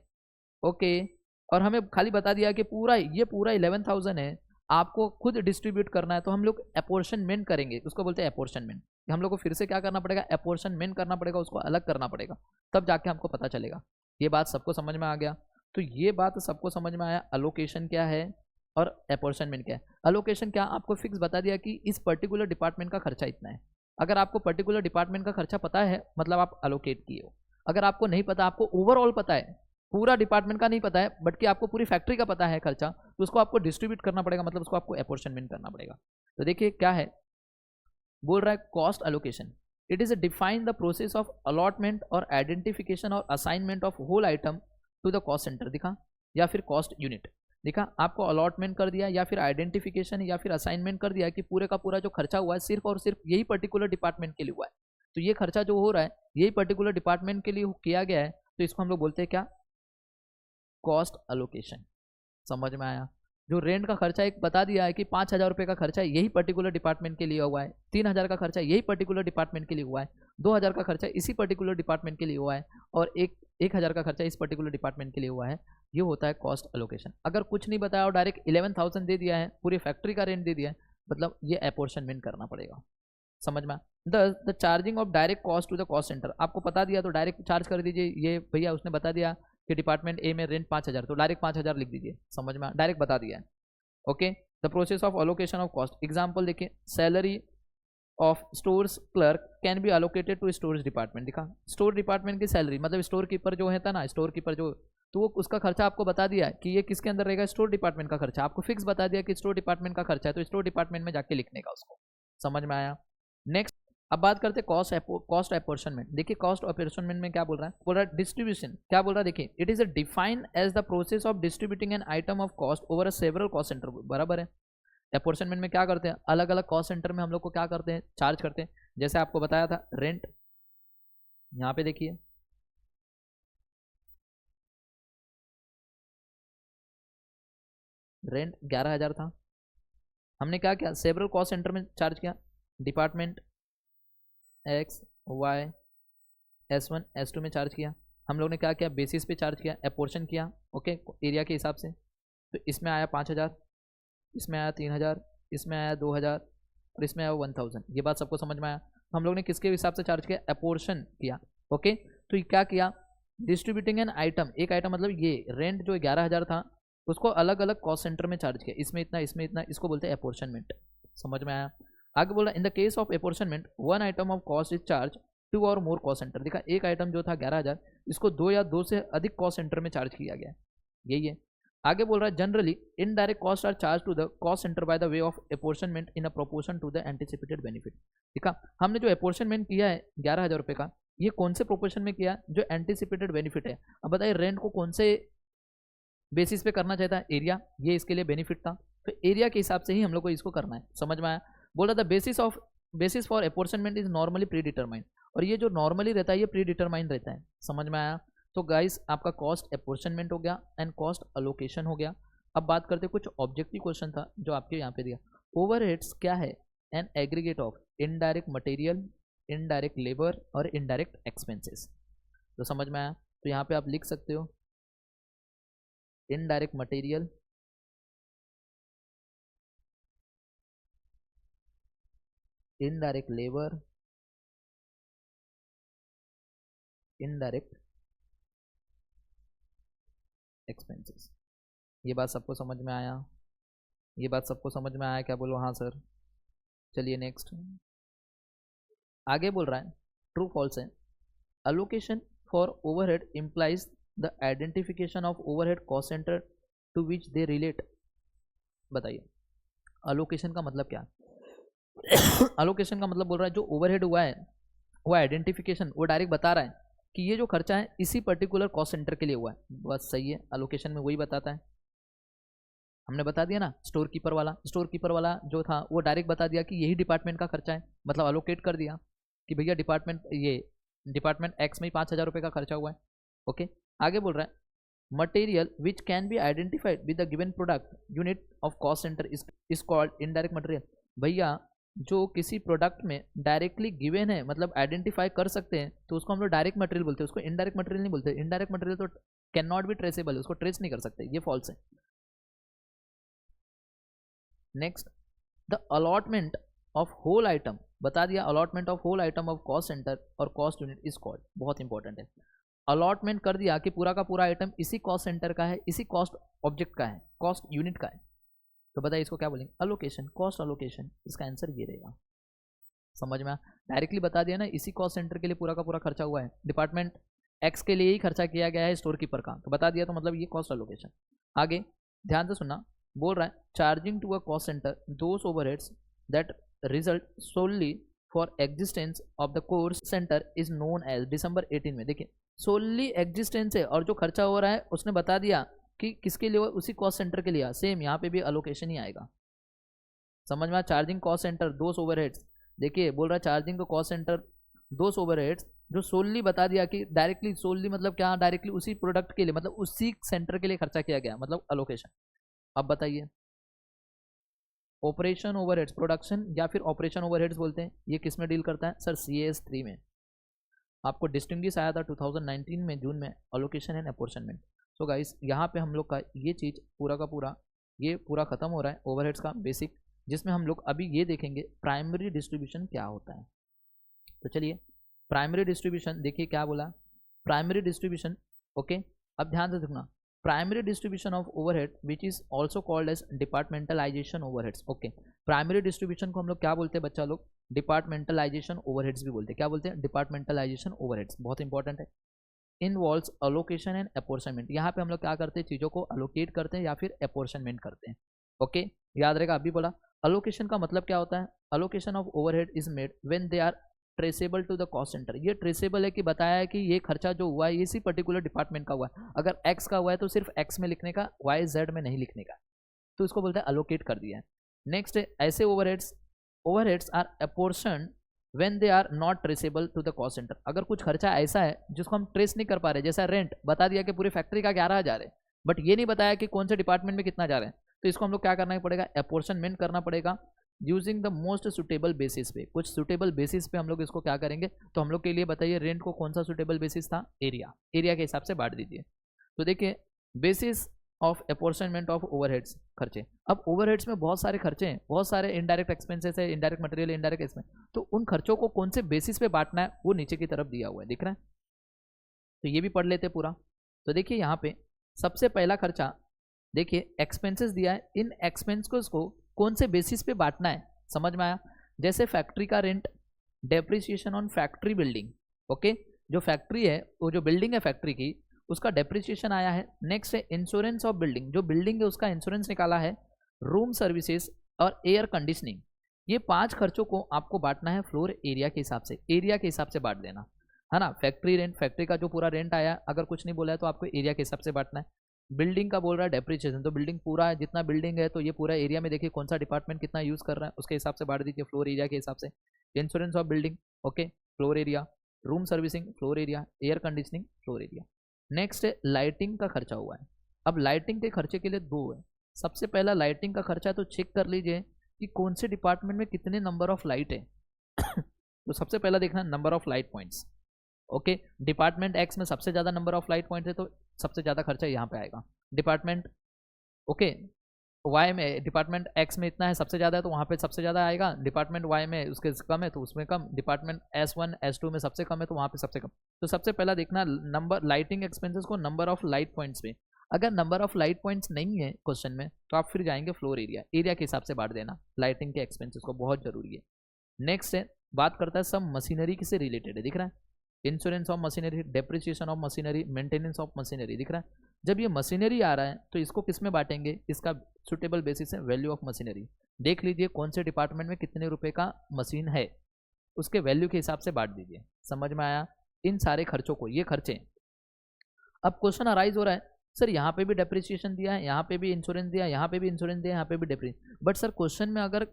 ओके, और हमें खाली बता दिया कि ये पूरा 11,000 है, आपको खुद डिस्ट्रीब्यूट करना है, तो हम लोग अपोर्शनमेंट करेंगे, उसको बोलते हैं अपोर्शनमेंट। हम लोग को फिर से क्या करना पड़ेगा, अपोर्शनमेंट करना पड़ेगा, उसको अलग करना पड़ेगा, तब जाके हमको पता चलेगा। ये बात सबको समझ में आ गया? तो ये बात सबको समझ में आया, अलोकेशन क्या है और अपोर्शनमेंट क्या है। अलोकेशन क्या, आपको फिक्स बता दिया कि इस पर्टिकुलर डिपार्टमेंट का खर्चा इतना है। अगर आपको पर्टिकुलर डिपार्टमेंट का खर्चा पता है मतलब आप अलोकेट किए हो। अगर आपको नहीं पता, आपको ओवरऑल पता है, पूरा डिपार्टमेंट का नहीं पता है बट कि आपको पूरी फैक्ट्री का पता है खर्चा, तो उसको आपको डिस्ट्रीब्यूट करना पड़ेगा, मतलब उसको आपको अपोर्शनमेंट करना पड़ेगा। तो देखिए क्या है, बोल रहा है cost allocation, it is define the process of allotment और आइडेंटिफिकेशन और assignment of whole item to the cost centre, दिखा, या फिर कॉस्ट यूनिट, देखा, आपको अलॉटमेंट कर दिया या फिर आइडेंटिफिकेशन या फिर असाइनमेंट कर दिया कि पूरे का पूरा जो खर्चा हुआ है सिर्फ और सिर्फ यही पर्टिकुलर डिपार्टमेंट के लिए हुआ है। तो ये खर्चा जो हो रहा है यही पर्टिकुलर डिपार्टमेंट के लिए किया गया है, तो इसको हम लोग बोलते हैं क्या, कॉस्ट अलोकेशन। समझ में आया? जो रेंट का खर्चा एक बता दिया है कि 5,000 रुपये का खर्चा यही पर्टिकुलर डिपार्टमेंट के लिए हुआ है, 3,000 का खर्चा यही पर्टिकुलर डिपार्टमेंट के लिए हुआ है, 2,000 का खर्चा इसी पर्टिकुलर डिपार्टमेंट के लिए हुआ है, और 1,000 का खर्चा इस पर्टिकुलर डिपार्टमेंट के लिए हुआ है। ये होता है कॉस्ट अलोकेशन। अगर कुछ नहीं बताया और डायरेक्ट 11,000 दे दिया है, पूरी फैक्ट्री का रेंट दे दिया है, मतलब ये अपॉर्शनमेंट करना पड़ेगा। समझ में? The charging of direct cost to the cost centre, आपको बता दिया तो डायरेक्ट चार्ज कर दीजिए। ये भैया उसने बता दिया कि डिपार्टमेंट ए में रेंट 5,000, तो डायरेक्ट 5,000 लिख दीजिए। समझ में? डायरेक्ट बता दिया है। Okay, the process of allocation of cost, example देखिए, salary of stores clerk can be allocated to stores department. दिखा, स्टोर डिपार्टमेंट की सैलरी, मतलब स्टोर कीपर जो है था ना, स्टोर कीपर जो, तो वो उसका खर्चा आपको बता दिया कि ये किसके अंदर रहेगा, स्टोर डिपार्टमेंट का खर्चा। आपको फिक्स बता दिया कि स्टोर डिपार्टमेंट का खर्चा है, तो स्टोर डिपार्टमेंट में जाके लिखने का उसको। समझ में आया? नेक्स्ट अब बात करते हैं कॉस्ट अपॉर्शनमेंट। देखिए कॉस्ट अपॉर्शनमेंट में क्या बोल रहा है, बोल रहा है डिस्ट्रीब्यूशन। क्या बोल रहा है, देखिए, it is defined as the process of distributing an item of cost over a several cost centre. बराबर है। अपॉर्शनमेंट में क्या करते हैं, अलग अलग कॉस्ट सेंटर में हम लोग को क्या करते हैं, चार्ज करते हैं। जैसे आपको बताया था रेंट, यहाँ पे देखिए रेंट 11,000 था, हमने क्या किया, सेवरल कॉस्ट सेंटर में चार्ज किया। Department X Y S1 S2 में चार्ज किया। हम लोग ने क्या किया, बेसिस पे चार्ज किया, अपॉर्शन किया। ओके, एरिया के हिसाब से। तो इसमें आया 5,000, इसमें आया 3,000, इसमें आया 2,000 और इसमें आया 1,000। ये बात सबको समझ में आया? तो हम लोग ने किसके हिसाब से चार्ज किया, अपॉर्शन किया। ओके, तो ये क्या किया, डिस्ट्रीब्यूटिंग एन आइटम, एक आइटम मतलब ये रेंट जो 11,000 था उसको अलग अलग कॉस्ट सेंटर में चार्ज किया, इसमें इतना, इसमें इतना, इसको बोलते हैं अपॉर्शनमेंट। समझ में आया? आगे बोला, in the case of apportionment one item of cost is charge two or more cost centre. देखा, एक आइटम जो था 11,000, इसको 2 या 2 से अधिक कॉस्ट सेंटर में चार्ज किया गया, यही है। आगे बोल रहा है, generally indirect cost are charge to the cost centre by the way of apportionment in a proportion to the anticipated benefit. देखा, हमने जो अपॉर्शनमेंट किया है 11,000 रुपये का, ये कौन से प्रोपोर्शन में किया, जो एंटिसिपेटेड बेनिफिट है। अब बताइए रेंट को कौन से बेसिस पे करना चाहता है, एरिया, ये इसके लिए बेनिफिट था, तो एरिया के हिसाब से ही हम लोग को इसको करना है। समझ में आया? बोल रहा था basis for apportionment is normally pre determined, और ये जो नॉर्मली रहता है ये प्री डिटरमाइंड रहता है। समझ में आया? तो गाइस आपका कॉस्ट अपॉर्शनमेंट हो गया एंड कॉस्ट अलोकेशन हो गया। अब बात करते कुछ ऑब्जेक्टिव क्वेश्चन था जो आपके यहाँ पे दिया। ओवरहेड्स क्या है, an aggregate of indirect material, indirect labour और इनडायरेक्ट एक्सपेंसेस। तो समझ में आया? तो यहाँ पे आप लिख सकते हो indirect material, indirect labour, indirect expenses. ये बात सबको समझ में आया? ये बात सबको समझ में आया? क्या बोलो हाँ सर। चलिए नेक्स्ट आगे बोल रहा है, ट्रू फॉल्स है। Allocation for overhead implies the identification of overhead cost centre to which they relate. बताइए अलोकेशन का मतलब क्या है? अलोकेशन का मतलब बोल रहा है जो ओवरहेड हुआ है वो आइडेंटिफिकेशन, वो डायरेक्ट बता रहा है कि ये जो खर्चा है इसी पर्टिकुलर कॉस्ट सेंटर के लिए हुआ है। बस सही है, अलोकेशन में वही बताता है। हमने बता दिया ना, स्टोर कीपर वाला जो था वो डायरेक्ट बता दिया कि यही डिपार्टमेंट का खर्चा है, मतलब अलोकेट कर दिया कि भैया डिपार्टमेंट एक्स में 5,000 रुपये का खर्चा हुआ है। ओके, आगे बोल रहा है, material which can be identified with the given product unit of cost centre is called indirect material. भैया जो किसी प्रोडक्ट में डायरेक्टली गिवन है, मतलब आइडेंटिफाई कर सकते हैं, तो उसको हम लोग डायरेक्ट मटेरियल बोलते हैं, उसको इनडायरेक्ट मटेरियल नहीं बोलते। इनडायरेक्ट मटेरियल तो कैन नॉट बी ट्रेसेबल, उसको ट्रेस नहीं कर सकते, ये फॉल्स है। Next, the allotment of whole item, बता दिया allotment of whole item of cost centre और कॉस्ट यूनिट इज कॉल्ड, बहुत इंपॉर्टेंट है। अलॉटमेंट कर दिया कि पूरा का पूरा आइटम इसी कॉस्ट सेंटर का है, इसी कॉस्ट ऑब्जेक्ट का है, कॉस्ट यूनिट का है, तो बताइए इसको क्या बोलेंगे, अलोकेशन, कॉस्ट अलोकेशन। इसका आंसर ये रहेगा। समझ में डायरेक्टली बता दिया ना, इसी कॉस्ट सेंटर के लिए पूरा का पूरा खर्चा हुआ है, डिपार्टमेंट एक्स के लिए ही खर्चा किया गया है स्टोर कीपर का, तो बता दिया, तो मतलब ये कॉस्ट अलोकेशन। आगे ध्यान से सुनना, बोल रहा है charging to a cost centre those overheads that result solely for existence of the course centre is known as. दिसंबर 18 में देखिए सोलली एग्जिस्टेंस है, और जो खर्चा हो रहा है उसने बता दिया कि किसके लिए, उसी कॉस्ट सेंटर के लिए। सेम यहाँ पे भी अलोकेशन ही आएगा। समझ में, charging cost centre those overheads, देखिए बोल रहा है charging cost centre those overheads, जो सोलली बता दिया कि डायरेक्टली, सोलली मतलब क्या, डायरेक्टली उसी प्रोडक्ट के लिए, मतलब उसी सेंटर के लिए खर्चा किया गया, मतलब अलोकेशन। अब बताइए ऑपरेशन ओवरहेड्स, प्रोडक्शन या फिर ऑपरेशन ओवरहेड्स बोलते हैं, ये किस में डील करता है सर? CAS 3 में। आपको डिस्टिंग्विश आया था 2019 में जून में, अलोकेशन एंड अपॉर्चनमेंट। सो गाइस यहाँ पे हम लोग का ये चीज़ पूरा का पूरा ये पूरा खत्म हो रहा है ओवरहेड्स का बेसिक, जिसमें हम लोग अभी ये देखेंगे प्राइमरी डिस्ट्रीब्यूशन क्या होता है। तो चलिए प्राइमरी डिस्ट्रीब्यूशन देखिए क्या बोला, प्राइमरी डिस्ट्रीब्यूशन। ओके, अब ध्यान से देखना, primary distribution of overhead which is also called as departmentalisation overheads. Okay, primary distribution को हम लोग क्या बोलते हैं बच्चा लोग? डिपार्टमेंटलाइजेशन ओवरहेड्स भी बोलते हैं। क्या बोलते हैं? डिपार्टमेंटलाइजेशन ओवरहेड्स, बहुत इंपॉर्टेंट है। इनवॉल्व्स अलोकेशन एंड अपॉर्चनमेंट, यहाँ पे हम लोग क्या करते हैं? चीज़ों को अलोकेट करते हैं या फिर अपॉर्चनमेंट करते हैं। ओके, याद रहेगा, अभी बोला अलोकेशन का मतलब क्या होता है? Allocation of overhead is made when they are traceable to the cost centre. ये ट्रेसेबल है कि बताया है कि ये खर्चा जो हुआ है इसी पर्टिकुलर डिपार्टमेंट का हुआ है। अगर एक्स का हुआ है तो सिर्फ एक्स में लिखने का, वाई जेड में नहीं लिखने का, तो इसको बोलते हैं अलोकेट कर दिया है। नेक्स्ट, ऐसे overheads are apportioned when they are not traceable to the cost centre. अगर कुछ खर्चा ऐसा है जिसको हम ट्रेस नहीं कर पा रहे, जैसा रेंट बता दिया कि पूरी फैक्ट्री का 11,000 है, बट ये नहीं बताया कि कौन से डिपार्टमेंट में कितना जा रहा है, तो इसको हम लोग क्या करना पड़ेगा? अपोर्शनमेंट करना पड़ेगा using the most suitable basis पे। कुछ सुटेबल बेसिस पे हम लोग इसको क्या करेंगे? तो हम लोग के लिए बताइए रेंट को कौन सा सुटेबल बेसिस था? एरिया, एरिया के हिसाब से बांट दीजिए। तो देखिए बेसिस ऑफ अपॉर्चनमेंट ऑफ ओवरहेड्स, खर्चे। अब ओवरहेड्स में बहुत सारे खर्चे हैं, बहुत सारे इनडायरेक्ट एक्सपेंसेस है, इनडायरेक्ट मटेरियल, इनडायरेक्ट एक्सपेंस, तो उन खर्चों को कौन से बेसिस पे बांटना है वो नीचे की तरफ दिया हुआ है, दिख रहा है? तो ये भी पढ़ लेते पूरा। तो देखिए यहाँ पे सबसे पहला खर्चा देखिए एक्सपेंसेस दिया है, इन एक्सपेंसेस को कौन से बेसिस पे बांटना है, समझ में आया? जैसे फैक्ट्री का rent, depreciation on factory building. Okay, जो फैक्ट्री है, वो जो बिल्डिंग है फैक्ट्री की, उसका डेप्रिसिएशन आया है। नेक्स्ट है इंश्योरेंस ऑफ बिल्डिंग, जो बिल्डिंग है उसका इंश्योरेंस निकाला है। रूम सर्विसेज और एयर कंडीशनिंग, ये 5 खर्चों को आपको बांटना है फ्लोर एरिया के हिसाब से, एरिया के हिसाब से बांट देना है ना। फैक्ट्री रेंट, फैक्ट्री का जो पूरा रेंट आया, अगर कुछ नहीं बोला है तो आपको एरिया के हिसाब से बांटना है। बिल्डिंग का बोल रहा है डेप्रिसिएशन, तो बिल्डिंग पूरा है, जितना बिल्डिंग है तो ये पूरा एरिया में देखिए कौन सा डिपार्टमेंट कितना यूज़ कर रहा है, उसके हिसाब से बांट दीजिए फ्लोर एरिया के हिसाब से। Insurance of building, okay, floor area. Room servicing, floor area. Air conditioning, floor area. Next है लाइटिंग का खर्चा हुआ है। अब लाइटिंग के खर्चे के लिए 2 है। सबसे पहला लाइटिंग का खर्चा, तो चेक कर लीजिए कि कौन से डिपार्टमेंट में कितने नंबर ऑफ लाइट है। तो सबसे पहला देखना number of light points. Okay, department x में सबसे ज़्यादा नंबर ऑफ लाइट पॉइंट है तो सबसे ज़्यादा खर्चा यहाँ पे आएगा। डिपार्टमेंट ओके वाई में, डिपार्टमेंट एक्स में इतना है, सबसे ज़्यादा है तो वहाँ पे सबसे ज़्यादा आएगा। डिपार्टमेंट वाई में उसके कम है तो उसमें कम। डिपार्टमेंट S1 S2 में सबसे कम है तो वहाँ पे सबसे कम। तो सबसे पहला देखना नंबर लाइटिंग एक्सपेंसेस को नंबर ऑफ लाइट पॉइंट्स में। अगर नंबर ऑफ लाइट पॉइंट्स नहीं है क्वेश्चन में तो आप फिर जाएंगे फ्लोर एरिया, एरिया के हिसाब से बांट देना लाइटिंग के एक्सपेंसेस को, बहुत जरूरी है। नेक्स्ट है बात करता है सब मशीनरी से रिलेटेड है, दिख रहा है? Insurance of machinery, depreciation of machinery, maintenance of machinery, दिख रहा है? जब ये मशीनरी आ रहा है तो इसको किस में बांटेंगे? इसका सुटेबल बेसिस है वैल्यू ऑफ मशीनरी। देख लीजिए कौन से डिपार्टमेंट में कितने रुपए का मशीन है, उसके वैल्यू के हिसाब से बांट दीजिए। समझ में आया? इन सारे खर्चों को, ये खर्चे। अब क्वेश्चन अराइज हो रहा है सर यहाँ पे भी डेप्रिसिएशन दिया है, यहाँ पे भी इंश्योरेंस दिया है, यहाँ पे भी इंश्योरेंस दिया है, यहाँ पे भी डेप्रिसिएशन, बट सर क्वेश्चन में अगर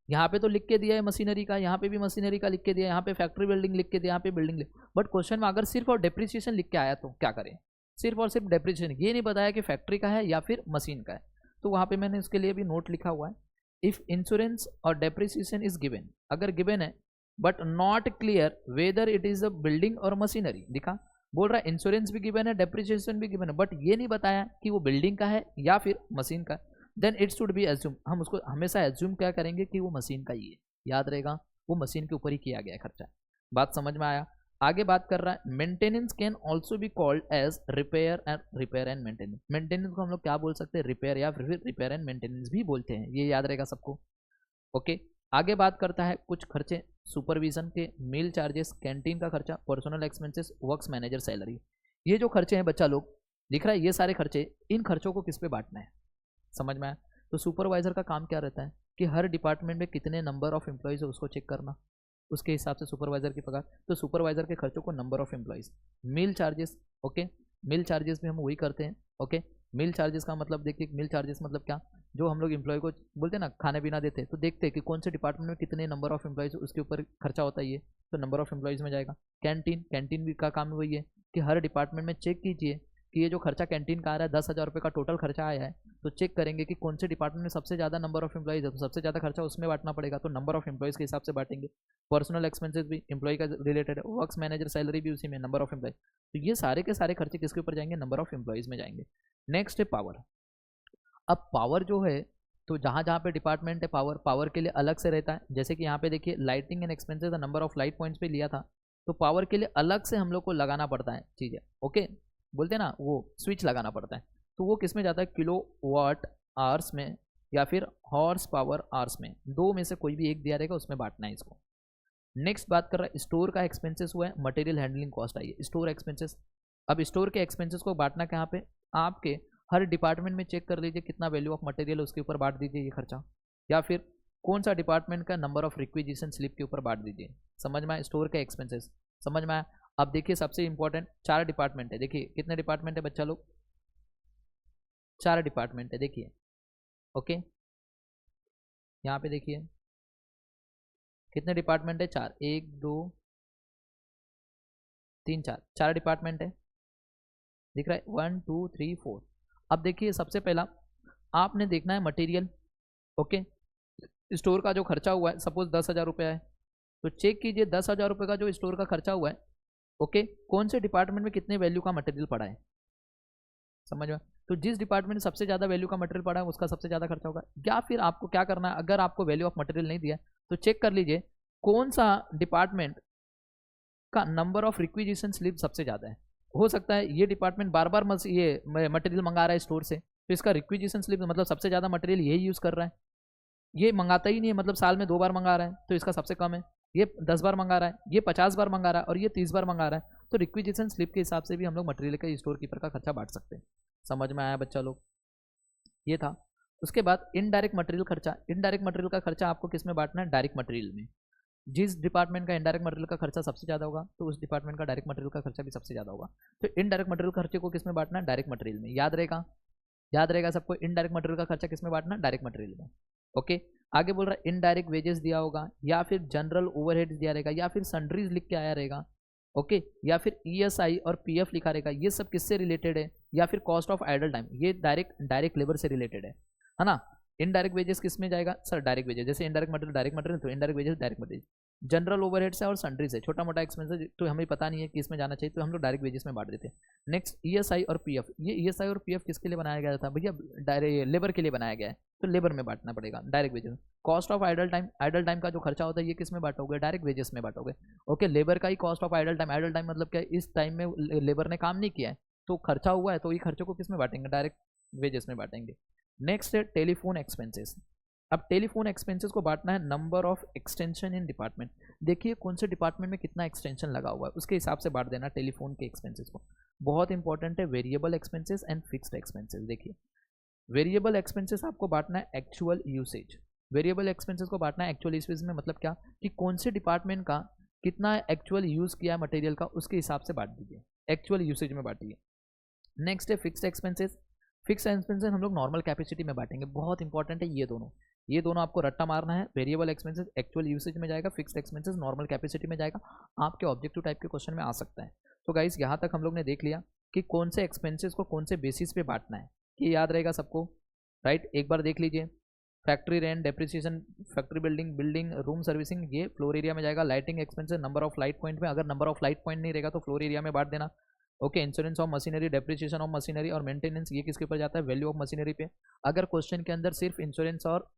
यहाँ पे तो लिख के दिया है मशीनरी का, यहाँ पे भी मशीनरी का लिख के दिया है, यहाँ पे फैक्ट्री बिल्डिंग लिख के दिया, यहाँ पे बिल्डिंग लिख, बट क्वेश्चन में अगर सिर्फ और डेप्रिसिएशन लिख के आया तो क्या करें? सिर्फ और सिर्फ डेप्रिसिएशन, ये नहीं बताया कि फैक्ट्री का है या फिर मशीन का है, तो वहाँ पे मैंने इसके लिए भी नोट लिखा हुआ है। इफ इंश्योरेंस और डेप्रिसिएशन इज गिवन, अगर गिवन है but not clear whether it is a building और मशीनरी, दिखा बोल रहा है इंश्योरेंस भी गिवन है, डेप्रिसिएशन भी गिवन है, बट ये नहीं बताया कि वो बिल्डिंग का है या फिर मशीन का, then it should be assume, हम उसको हमेशा एज्यूम क्या करेंगे कि वो मशीन का ही है, याद रहेगा वो मशीन के ऊपर ही किया गया खर्चा। बात समझ में आया? आगे बात कर रहा है maintenance can also be called as repair and maintenance. Maintenance को हम लोग क्या बोल सकते हैं? रिपेयर या फिर रिपेयर एंड मेंटेनेंस भी बोलते हैं, ये याद रहेगा सबको। ओके, आगे बात करता है कुछ खर्चे सुपरविजन के, मील चार्जेस, कैंटीन का खर्चा, personal expenses, works manager salary. ये जो खर्चे हैं बच्चा लोग, दिख रहा है ये सारे खर्चे, इन खर्चों को किस पे बांटना है, समझ में आया? तो सुपरवाइजर का काम क्या रहता है कि हर डिपार्टमेंट में कितने नंबर ऑफ एम्प्लॉयज़ है उसको चेक करना, उसके हिसाब से सुपरवाइजर की पगार। तो सुपरवाइजर के खर्चों को number of employees, meal charges, okay, meal charges भी हम वही करते हैं। ओके, मील चार्जेस का मतलब देखिए, मील चार्जेस मतलब क्या, जो हम लोग एम्प्लॉय को बोलते हैं ना खाने पीना देते हैं, तो देखते हैं कि कौन से डिपार्टमेंट में कितने नंबर ऑफ एम्प्लॉयज़, उसके ऊपर खर्चा होता है ये, तो नंबर ऑफ एम्प्लॉयज़ में जाएगा। कैंटीन, कैंटीन भी का काम वही है कि हर डिपार्टमेंट में चेक कीजिए कि ये जो खर्चा कैंटीन का आ रहा है 10,000 रुपये का टोटल खर्चा आया है, तो चेक करेंगे कि कौन से डिपार्टमेंट में सबसे ज़्यादा नंबर ऑफ एम्प्लॉइज है, तो सबसे ज़्यादा खर्चा उसमें बांटना पड़ेगा, तो नंबर ऑफ एम्प्लॉइज़ के हिसाब से बांटेंगे। पर्सनल एक्सपेंसेस भी एम्प्लॉय का रिलेटेड है, वर्क्स मैनेजर सैलरी भी उसी में, नंबर ऑफ एम्प्लॉय, तो ये सारे के सारे खर्चे किसके ऊपर जाएंगे, नंबर ऑफ एम्प्लॉइज़ में जाएंगे। नेक्स्ट है पावर। अब पावर जो है, तो जहाँ जहाँ पे डिपार्टमेंट है पावर के लिए अलग से रहता है। जैसे कि यहाँ पे देखिए lighting and expenses number of light points पे लिया था, तो पावर के लिए अलग से हम लोग को लगाना पड़ता है चीज़ें, ओके, बोलते हैं ना वो स्विच लगाना पड़ता है, तो वो किस में जाता है, किलो वाट आवर्स में या फिर हॉर्स पावर आवर्स में, दो में से कोई भी एक दिया रहेगा, उसमें बांटना है इसको। नेक्स्ट बात कर रहा है स्टोर का एक्सपेंसेस हुआ है, मटेरियल हैंडलिंग कॉस्ट आई है, स्टोर एक्सपेंसेस। अब स्टोर के एक्सपेंसेस को बांटना कहाँ पे, आपके हर डिपार्टमेंट में चेक कर लीजिए कितना वैल्यू ऑफ मटेरियल उसके ऊपर बांट दीजिए ये खर्चा, या फिर कौन सा डिपार्टमेंट का नंबर ऑफ रिक्विजिशन स्लिप के ऊपर बांट दीजिए। समझ में आया, स्टोर के एक्सपेंसेस समझ में आया। अब देखिए सबसे इंपॉर्टेंट 4 डिपार्टमेंट है, देखिए कितने डिपार्टमेंट है बच्चा लोग, 4 डिपार्टमेंट है, देखिए ओके, यहाँ पे देखिए कितने डिपार्टमेंट है, 4, 1 2 3 4 डिपार्टमेंट है, दिख रहा है 1 2 3 4। अब देखिए सबसे पहला आपने देखना है मटेरियल, ओके, स्टोर का जो खर्चा हुआ है, सपोज 10,000 रुपया है, तो चेक कीजिए 10,000 रुपये का जो स्टोर का खर्चा हुआ है, ओके, कौन से डिपार्टमेंट में कितने वैल्यू का मटेरियल पड़ा है, समझ में। तो जिस डिपार्टमेंट में सबसे ज़्यादा वैल्यू का मटेरियल पड़ा है उसका सबसे ज़्यादा खर्चा होगा। या फिर आपको क्या करना है, अगर आपको वैल्यू ऑफ मटेरियल नहीं दिया तो चेक कर लीजिए कौन सा डिपार्टमेंट का नंबर ऑफ रिक्विजिशन स्लिप सबसे ज़्यादा है। हो सकता है ये डिपार्टमेंट बार बार ये मटेरियल मंगा रहा है स्टोर से, तो इसका रिक्विजिशन स्लिप मतलब सबसे ज़्यादा मटेरियल यही यूज़ कर रहा है, ये मंगाता ही नहीं है, मतलब साल में 2 बार मंगा रहा है, तो इसका सबसे कम है। ये 10 बार मंगा रहा है, ये 50 बार मंगा रहा है, और ये 30 बार मंगा रहा है, तो रिक्विजिशन स्लिप के हिसाब से भी हम लोग मटेरियल का स्टोर कीपर का खर्चा बांट सकते हैं। समझ में आया बच्चा लोग, ये था। उसके बाद इनडायरेक्ट मटेरियल खर्चा, इनडायरेक्ट मटेरियल का खर्चा आपको किस में बांटना है, डायरेक्ट मटेरियल में। जिस डिपार्टमेंट का इनडायरेक्ट मटेरियल का खर्चा सबसे ज़्यादा होगा, तो उस डिपार्टमेंट का डायरेक्ट मटेरियल का खर्चा भी सबसे ज़्यादा होगा। तो इनडायरेक्ट मटेरियल खर्चे को किस में बांटना है, डायरेक्ट मटेरियल में। याद रहेगा, याद रहेगा सबको, इनडायरेक्ट मटेरियल का खर्चा किस में बांटना, डायरेक्ट मटेरियल में, ओके। आगे बोल रहा है इनडायरेक्ट वेजेस दिया होगा, या फिर जनरल ओवरहेड्स दिया रहेगा, या फिर सन्ड्रीज लिख के आया रहेगा, ओके, या फिर ईएसआई और पीएफ लिखा रहेगा। ये सब किससे रिलेटेड है, या फिर कॉस्ट ऑफ आइडल टाइम, ये डायरेक्ट लेबर से रिलेटेड है ना। इनडायरेक्ट वेजेस किस में जाएगा सर, डायरेक्ट वेजेस, जैसे इनडायरेक्ट मटेरियल, तो indirect wages direct material. General overheads है और सन्ड्रीज है, छोटा मोटा एक्सपेंसेस तो हमें पता नहीं है कि इसमें जाना चाहिए, तो हम लोग डायरेक्ट वेजेस में बांट देते हैं। नेक्स्ट ईएसआई और पीएफ, ये ईएसआई और पीएफ किसके लिए बनाया गया था भैया, डायरेक्ट लेबर के लिए बनाया गया है, तो लेबर में बांटना पड़ेगा direct wages. Cost of idle time, idle time का जो खर्चा होता है ये किस में बांटोगे, डायरेक्ट वेजेस में बांटोगे, ओके। लेबर का ही कॉस्ट ऑफ आइडल टाइम मतलब क्या है, इस टाइम में लेबर ने काम नहीं किया है तो खर्चा हुआ है, तो ये खर्चों को किस में बांटेंगे, डायरेक्ट वेजेस में बांटेंगे। नेक्स्ट है टेलीफोन एक्सपेंसेस। अब टेलीफोन एक्सपेंसेस को बांटना है number of extension in department, देखिए कौन से डिपार्टमेंट में कितना एक्सटेंशन लगा हुआ है उसके हिसाब से बांट देना टेलीफोन के एक्सपेंसेस को। बहुत इंपॉर्टेंट है variable expenses and fixed expenses. देखिए वेरिएबल एक्सपेंसेस आपको बांटना है एक्चुअल यूसेज, वेरिएबल एक्सपेंसेस को बांटना है एक्चुअल यूसेज में, मतलब क्या कि कौन से डिपार्टमेंट का कितना एक्चुअल यूज़ किया मटेरियल का उसके हिसाब से बांट दीजिए, एक्चुअल यूसेज में बांटिए। नेक्स्ट है फिक्स्ड एक्सपेंसेस, फिक्स एक्सपेंसेस हम लोग नॉर्मल कैपेसिटी में बांटेंगे, बहुत इंपॉर्टेंट है ये दोनों आपको रट्टा मारना है। वेरिएबल एक्सपेंसेस एक्चुअल यूसेज में जाएगा, फिक्स्ड एक्सपेंसेस नॉर्मल कैपेसिटी में जाएगा, आपके ऑब्जेक्टिव टाइप के क्वेश्चन में आ सकता है। तो गाइस यहाँ तक हम लोग ने देख लिया कि कौन से एक्सपेंसेस को कौन से बेसिस पे बांटना है, ये याद रहेगा सबको, राइट। एक बार देख लीजिए, factory rent, depreciation, factory building room servicing, ये फ्लोर एरिया में जाएगा। Lighting expenses number of light point में, अगर नंबर ऑफ लाइट पॉइंट नहीं रहेगा तो फ्लोर एरिया में बांट देना, okay. Insurance of machinery, depreciation of machinery और मेंटेनेंस, ये किसके ऊपर जाता है, वैल्यू ऑफ मशीनरी पे। अगर क्वेश्चन के अंदर सिर्फ इंश्योरेंस और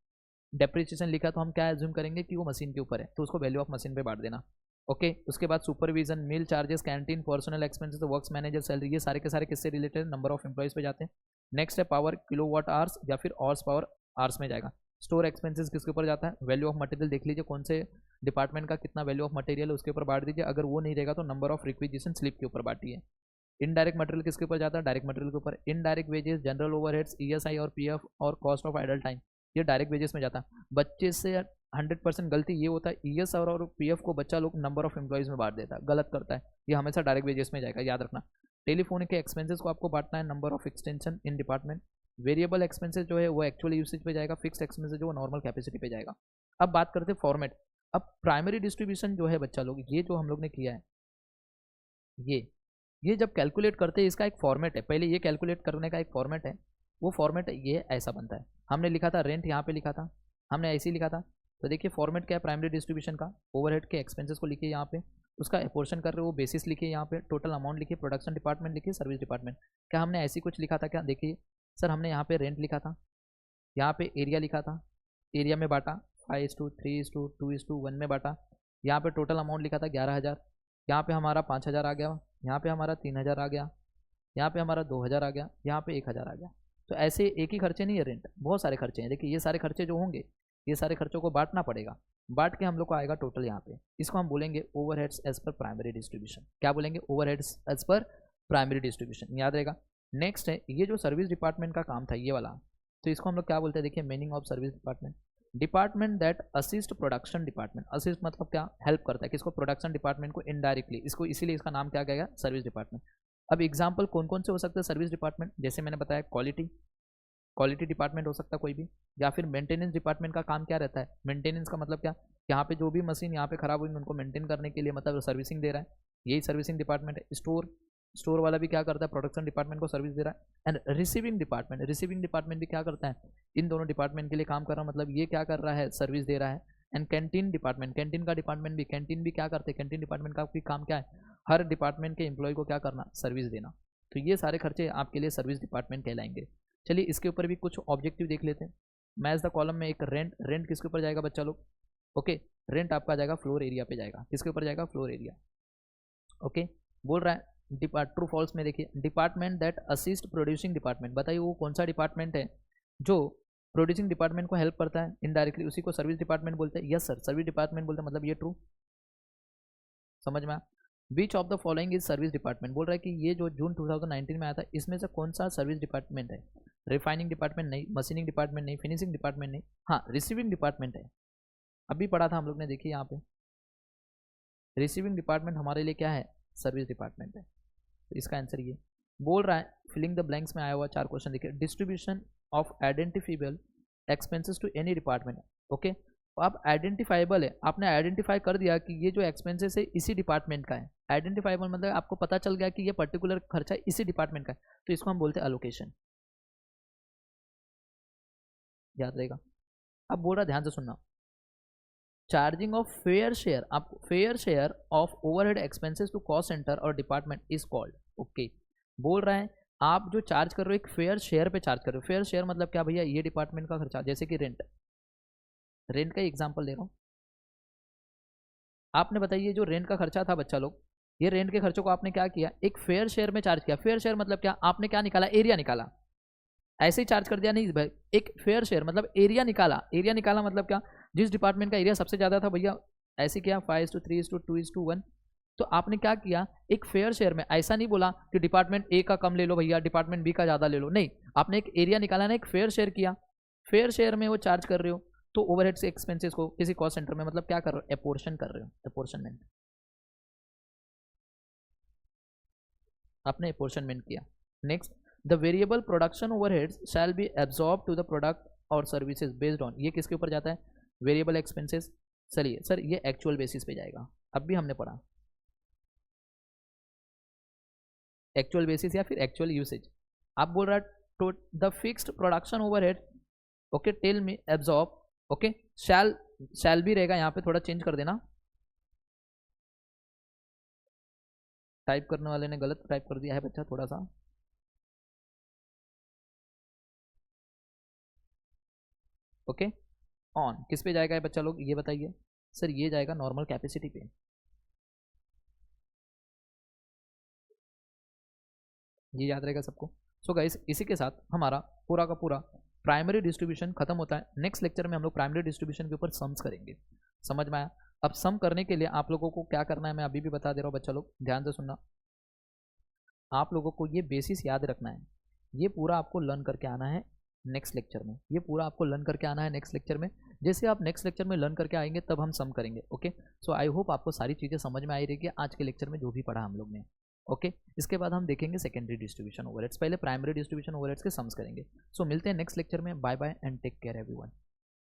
डेप्रिसिएशन लिखा तो हम क्या एज्यूम करेंगे कि वो मशीन के ऊपर है, तो उसको वैल्यू ऑफ मशीन पे बांट देना, ओके। उसके बाद supervision, meal charges, canteen, personal expenses, works manager salary, ये सारे के सारे किससे रिलेटेड, नंबर ऑफ एम्प्लॉइज पे जाते हैं। नेक्स्ट है पावर, किलोवाट आवर्स या फिर ऑर्स पावर आवर्स में जाएगा। स्टोर एक्सपेंसेस किसके ऊपर जाता है, वैल्यू ऑफ मटेरियल, देख लीजिए कौन से डिपार्टमेंट का कितना वैल्यू ऑफ मटेरियल है उसके ऊपर बांट दीजिए, अगर वो नहीं रहेगा तो नंबर ऑफ रिक्विजिशन स्लिप के ऊपर बांटिए। इनडायरेक्ट मटेरियल किसके ऊपर जाता है, डायरेक्ट मटेरियल के ऊपर। Indirect wages, general overheads, ESI और पीएफ और कॉस्ट ऑफ आइडल टाइम, ये डायरेक्ट वेजेस में जाता है। बच्चे से 100% गलती ये होता है, ईएस और पीएफ को बच्चा लोग नंबर ऑफ एम्प्लॉइज में बांट देता है, गलत करता है, ये हमेशा डायरेक्ट वेजेस में जाएगा, याद रखना। टेलीफोन के एक्सपेंसेस को आपको बांटना है number of extension in department. Variable expenses जो है वो एक्चुअल यूसेज पे जाएगा, फिक्स एक्सपेंसेस जो वो नॉर्मल कैपेसिटी पे जाएगा। अब बात करते हैं फॉर्मेट। अब प्राइमरी डिस्ट्रीब्यूशन जो है बच्चा लोग, ये जो हम लोग ने किया है, ये जब कैलकुलेट करते हैं इसका एक फॉर्मेट है, पहले ये कैलकुलेट करने का एक फॉर्मेट है, वो फॉर्मेट ये ऐसा बनता है। हमने लिखा था रेंट, यहाँ पे लिखा था, हमने ऐसे ही लिखा था। तो देखिए फॉर्मेट क्या है प्राइमरी डिस्ट्रीब्यूशन का, ओवरहेड के एक्सपेंसेस को लिखिए यहाँ पे, उसका एपोर्शन कर रहे हो वो बेसिस लिखिए यहाँ पे, टोटल अमाउंट लिखिए, प्रोडक्शन डिपार्टमेंट लिखिए, सर्विस डिपार्टमेंट। क्या हमने ऐसी कुछ लिखा था क्या? देखिए सर हमने यहाँ पे रेंट लिखा था, यहाँ पे एरिया लिखा था, एरिया में बांटा 5:3:2:1 में बांटा, यहाँ पे टोटल अमाउंट लिखा था 11,000, यहाँ पे हमारा 5,000 आ गया, यहाँ पे हमारा 3,000 आ गया, यहाँ पे हमारा 2,000 आ गया, यहाँ पे 1,000 आ गया। तो ऐसे एक ही खर्चे नहीं है रेंट, बहुत सारे खर्चे हैं। देखिए ये सारे खर्चे जो होंगे, ये सारे खर्चों को बांटना पड़ेगा, बांट के हम लोग को आएगा टोटल यहाँ पे। इसको हम बोलेंगे overheads as per primary distribution. क्या बोलेंगे? Overheads as per primary distribution, याद रहेगा। नेक्स्ट है ये जो सर्विस डिपार्टमेंट का काम था ये वाला, तो इसको हम लोग क्या बोलते हैं? देखिए meaning of service department, department that assist production department. Assist मतलब क्या? हेल्प करता है किसको? प्रोडक्शन डिपार्टमेंट को इनडायरेक्टली, इसको इसीलिए इसका नाम क्या गया? Service department. अब एग्जाम्पल कौन कौन से हो सकते हैं सर्विस डिपार्टमेंट? जैसे मैंने बताया क्वालिटी डिपार्टमेंट हो सकता है कोई भी, या फिर मेंटेनेंस डिपार्टमेंट का काम क्या रहता है? मेंटेनेंस का मतलब क्या? यहाँ पे जो भी मशीन यहाँ पे खराब हुई उनको मेंटेन करने के लिए मतलब सर्विसिंग दे रहा है, यही सर्विसिंग डिपार्टमेंट है। स्टोर वाला भी क्या करता है? प्रोडक्शन डिपार्टमेंट को सर्विस दे रहा है। एंड रिसीविंग डिपार्टमेंट भी क्या करता है? इन दोनों डिपार्टमेंट के लिए काम कर रहा है, मतलब ये क्या कर रहा है? सर्विस दे रहा है। एंड कैंटीन डिपार्टमेंट, कैंटीन का डिपार्टमेंट भी, कैंटीन भी क्या करते हैं? कैंटीन डिपार्टमेंट का भी काम क्या है? हर डिपार्टमेंट के एम्प्लॉय को क्या करना? सर्विस देना। तो ये सारे खर्चे आपके लिए सर्विस डिपार्टमेंट कहलाएंगे। चलिए इसके ऊपर भी कुछ ऑब्जेक्टिव देख लेते हैं। मैच द कॉलम में एक रेंट किसके ऊपर जाएगा बच्चा लोग? ओके, रेंट आपका जाएगा फ्लोर एरिया पे जाएगा। किसके ऊपर जाएगा? Floor area. ओके, बोल रहा है ट्रू फॉल्स में देखिए, department that assist producing department, बताइए वो कौन सा डिपार्टमेंट है जो प्रोड्यूसिंग डिपार्टमेंट को हेल्प करता है इनडायरेक्टली, उसी को सर्विस डिपार्टमेंट बोलते हैं। यस सर, सर्विस डिपार्टमेंट बोलते हैं, मतलब ये ट्रू, समझ में आया। Which of the following is service department, बोल रहा है कि ये जो जून 2019 में आया था इसमें से कौन सा सर्विस डिपार्टमेंट है? रिफाइनिंग डिपार्टमेंट नहीं, मशीनिंग डिपार्टमेंट नहीं, फिनिशिंग डिपार्टमेंट नहीं, हाँ रिसीविंग डिपार्टमेंट है। अभी पढ़ा था हम लोग ने, देखिए यहाँ पे रिसीविंग डिपार्टमेंट हमारे लिए क्या है? सर्विस डिपार्टमेंट है। तो इसका आंसर ये बोल रहा है। फिलिंग द ब्लैंक्स में आया हुआ 4 क्वेश्चन देखिए, distribution of identifiable expenses to any department. Okay, तो आप आइडेंटिफाइबल है, आपने आइडेंटिफाई कर दिया कि ये जो एक्सपेंसेस है इसी डिपार्टमेंट का है। आइडेंटिफाइबल मतलब आपको पता चल गया कि ये पर्टिकुलर खर्चा इसी डिपार्टमेंट का है, तो इसको हम बोलते हैं अलोकेशन, याद रहेगा। अब बोल रहा ध्यान से सुनना, चार्जिंग ऑफ फेयर शेयर, आप fair share of overhead expenses to cost centre और डिपार्टमेंट इज कॉल्ड। ओके, बोल रहा है आप जो चार्ज कर रहे हो एक फेयर शेयर पे चार्ज कर रहे हो। फेयर शेयर मतलब क्या भैया? ये डिपार्टमेंट का खर्चा, जैसे कि रेंट का एग्जांपल ले रहा हूँ। आपने बताइए जो रेंट का खर्चा था बच्चा लोग, ये रेंट के खर्चों को आपने क्या किया? एक फेयर शेयर में चार्ज किया। फेयर शेयर मतलब क्या? आपने क्या निकाला? एरिया निकाला, ऐसे ही चार्ज कर दिया नहीं भाई। एक फेयर शेयर मतलब एरिया निकाला। एरिया निकाला मतलब क्या? जिस डिपार्टमेंट का एरिया सबसे ज़्यादा था भैया, ऐसे किया 5:3:2:1। तो आपने क्या किया? एक फेयर शेयर में, ऐसा नहीं बोला कि डिपार्टमेंट ए का कम ले लो भैया, डिपार्टमेंट बी का ज़्यादा ले लो, नहीं, आपने एक एरिया निकाला ना, एक फेयर शेयर किया। फेयर शेयर में वो चार्ज कर रहे हो, तो ओवरहेड से एक्सपेंसेस को किसी कॉस्ट सेंटर में मतलब क्या कर रहे हो? एपोर्शन कर रहे हो, एपोर्शनमेंट, आपने एपोर्शनमेंट किया। Next, the variable production overheads shall be absorb to the product और सर्विसेज बेस्ड ऑन, ये किसके ऊपर जाता है? Variable expenses. चलिए सर ये एक्चुअल बेसिस पे जाएगा, अब भी हमने पढ़ा एक्चुअल बेसिस या फिर एक्चुअल यूसेज। आप बोल रहा है तो the fixed production overhead, okay tell me absorb, okay shall भी रहेगा, यहाँ पे थोड़ा चेंज कर देना, टाइप करने वाले ने गलत टाइप कर दिया है बच्चा, थोड़ा सा। ओके, ऑन किस पे जाएगा ये बच्चा लोग, ये बताइए। सर ये जाएगा नॉर्मल कैपेसिटी पे, ये याद रहेगा सबको। सो गाइस इसी के साथ हमारा पूरा का पूरा प्राइमरी डिस्ट्रीब्यूशन खत्म होता है। नेक्स्ट लेक्चर में हम लोग प्राइमरी डिस्ट्रीब्यूशन के ऊपर सम्स करेंगे, समझ में आया। अब सम करने के लिए आप लोगों को क्या करना है मैं अभी भी बता दे रहा हूँ बच्चा लोग, ध्यान से सुनना। आप लोगों को ये बेसिस याद रखना है, ये पूरा आपको लर्न करके आना है नेक्स्ट लेक्चर में, ये पूरा आपको लर्न करके आना है नेक्स्ट लेक्चर में। जैसे आप नेक्स्ट लेक्चर में लर्न करके आएंगे तब हम सम करेंगे। ओके, सो आई होप आपको सारी चीज़ें समझ में आई रहेगी आज के लेक्चर में जो भी पढ़ा हम लोग ने। ओके, इसके बाद हम देखेंगे सेकेंडरी डिस्ट्रीब्यूशन ओवरहेड्स, पहले प्राइमरी डिस्ट्रीब्यूशन ओवरहेड्स के सम्स करेंगे। सो मिलते हैं नेक्स्ट लेक्चर में, bye bye and take care everyone.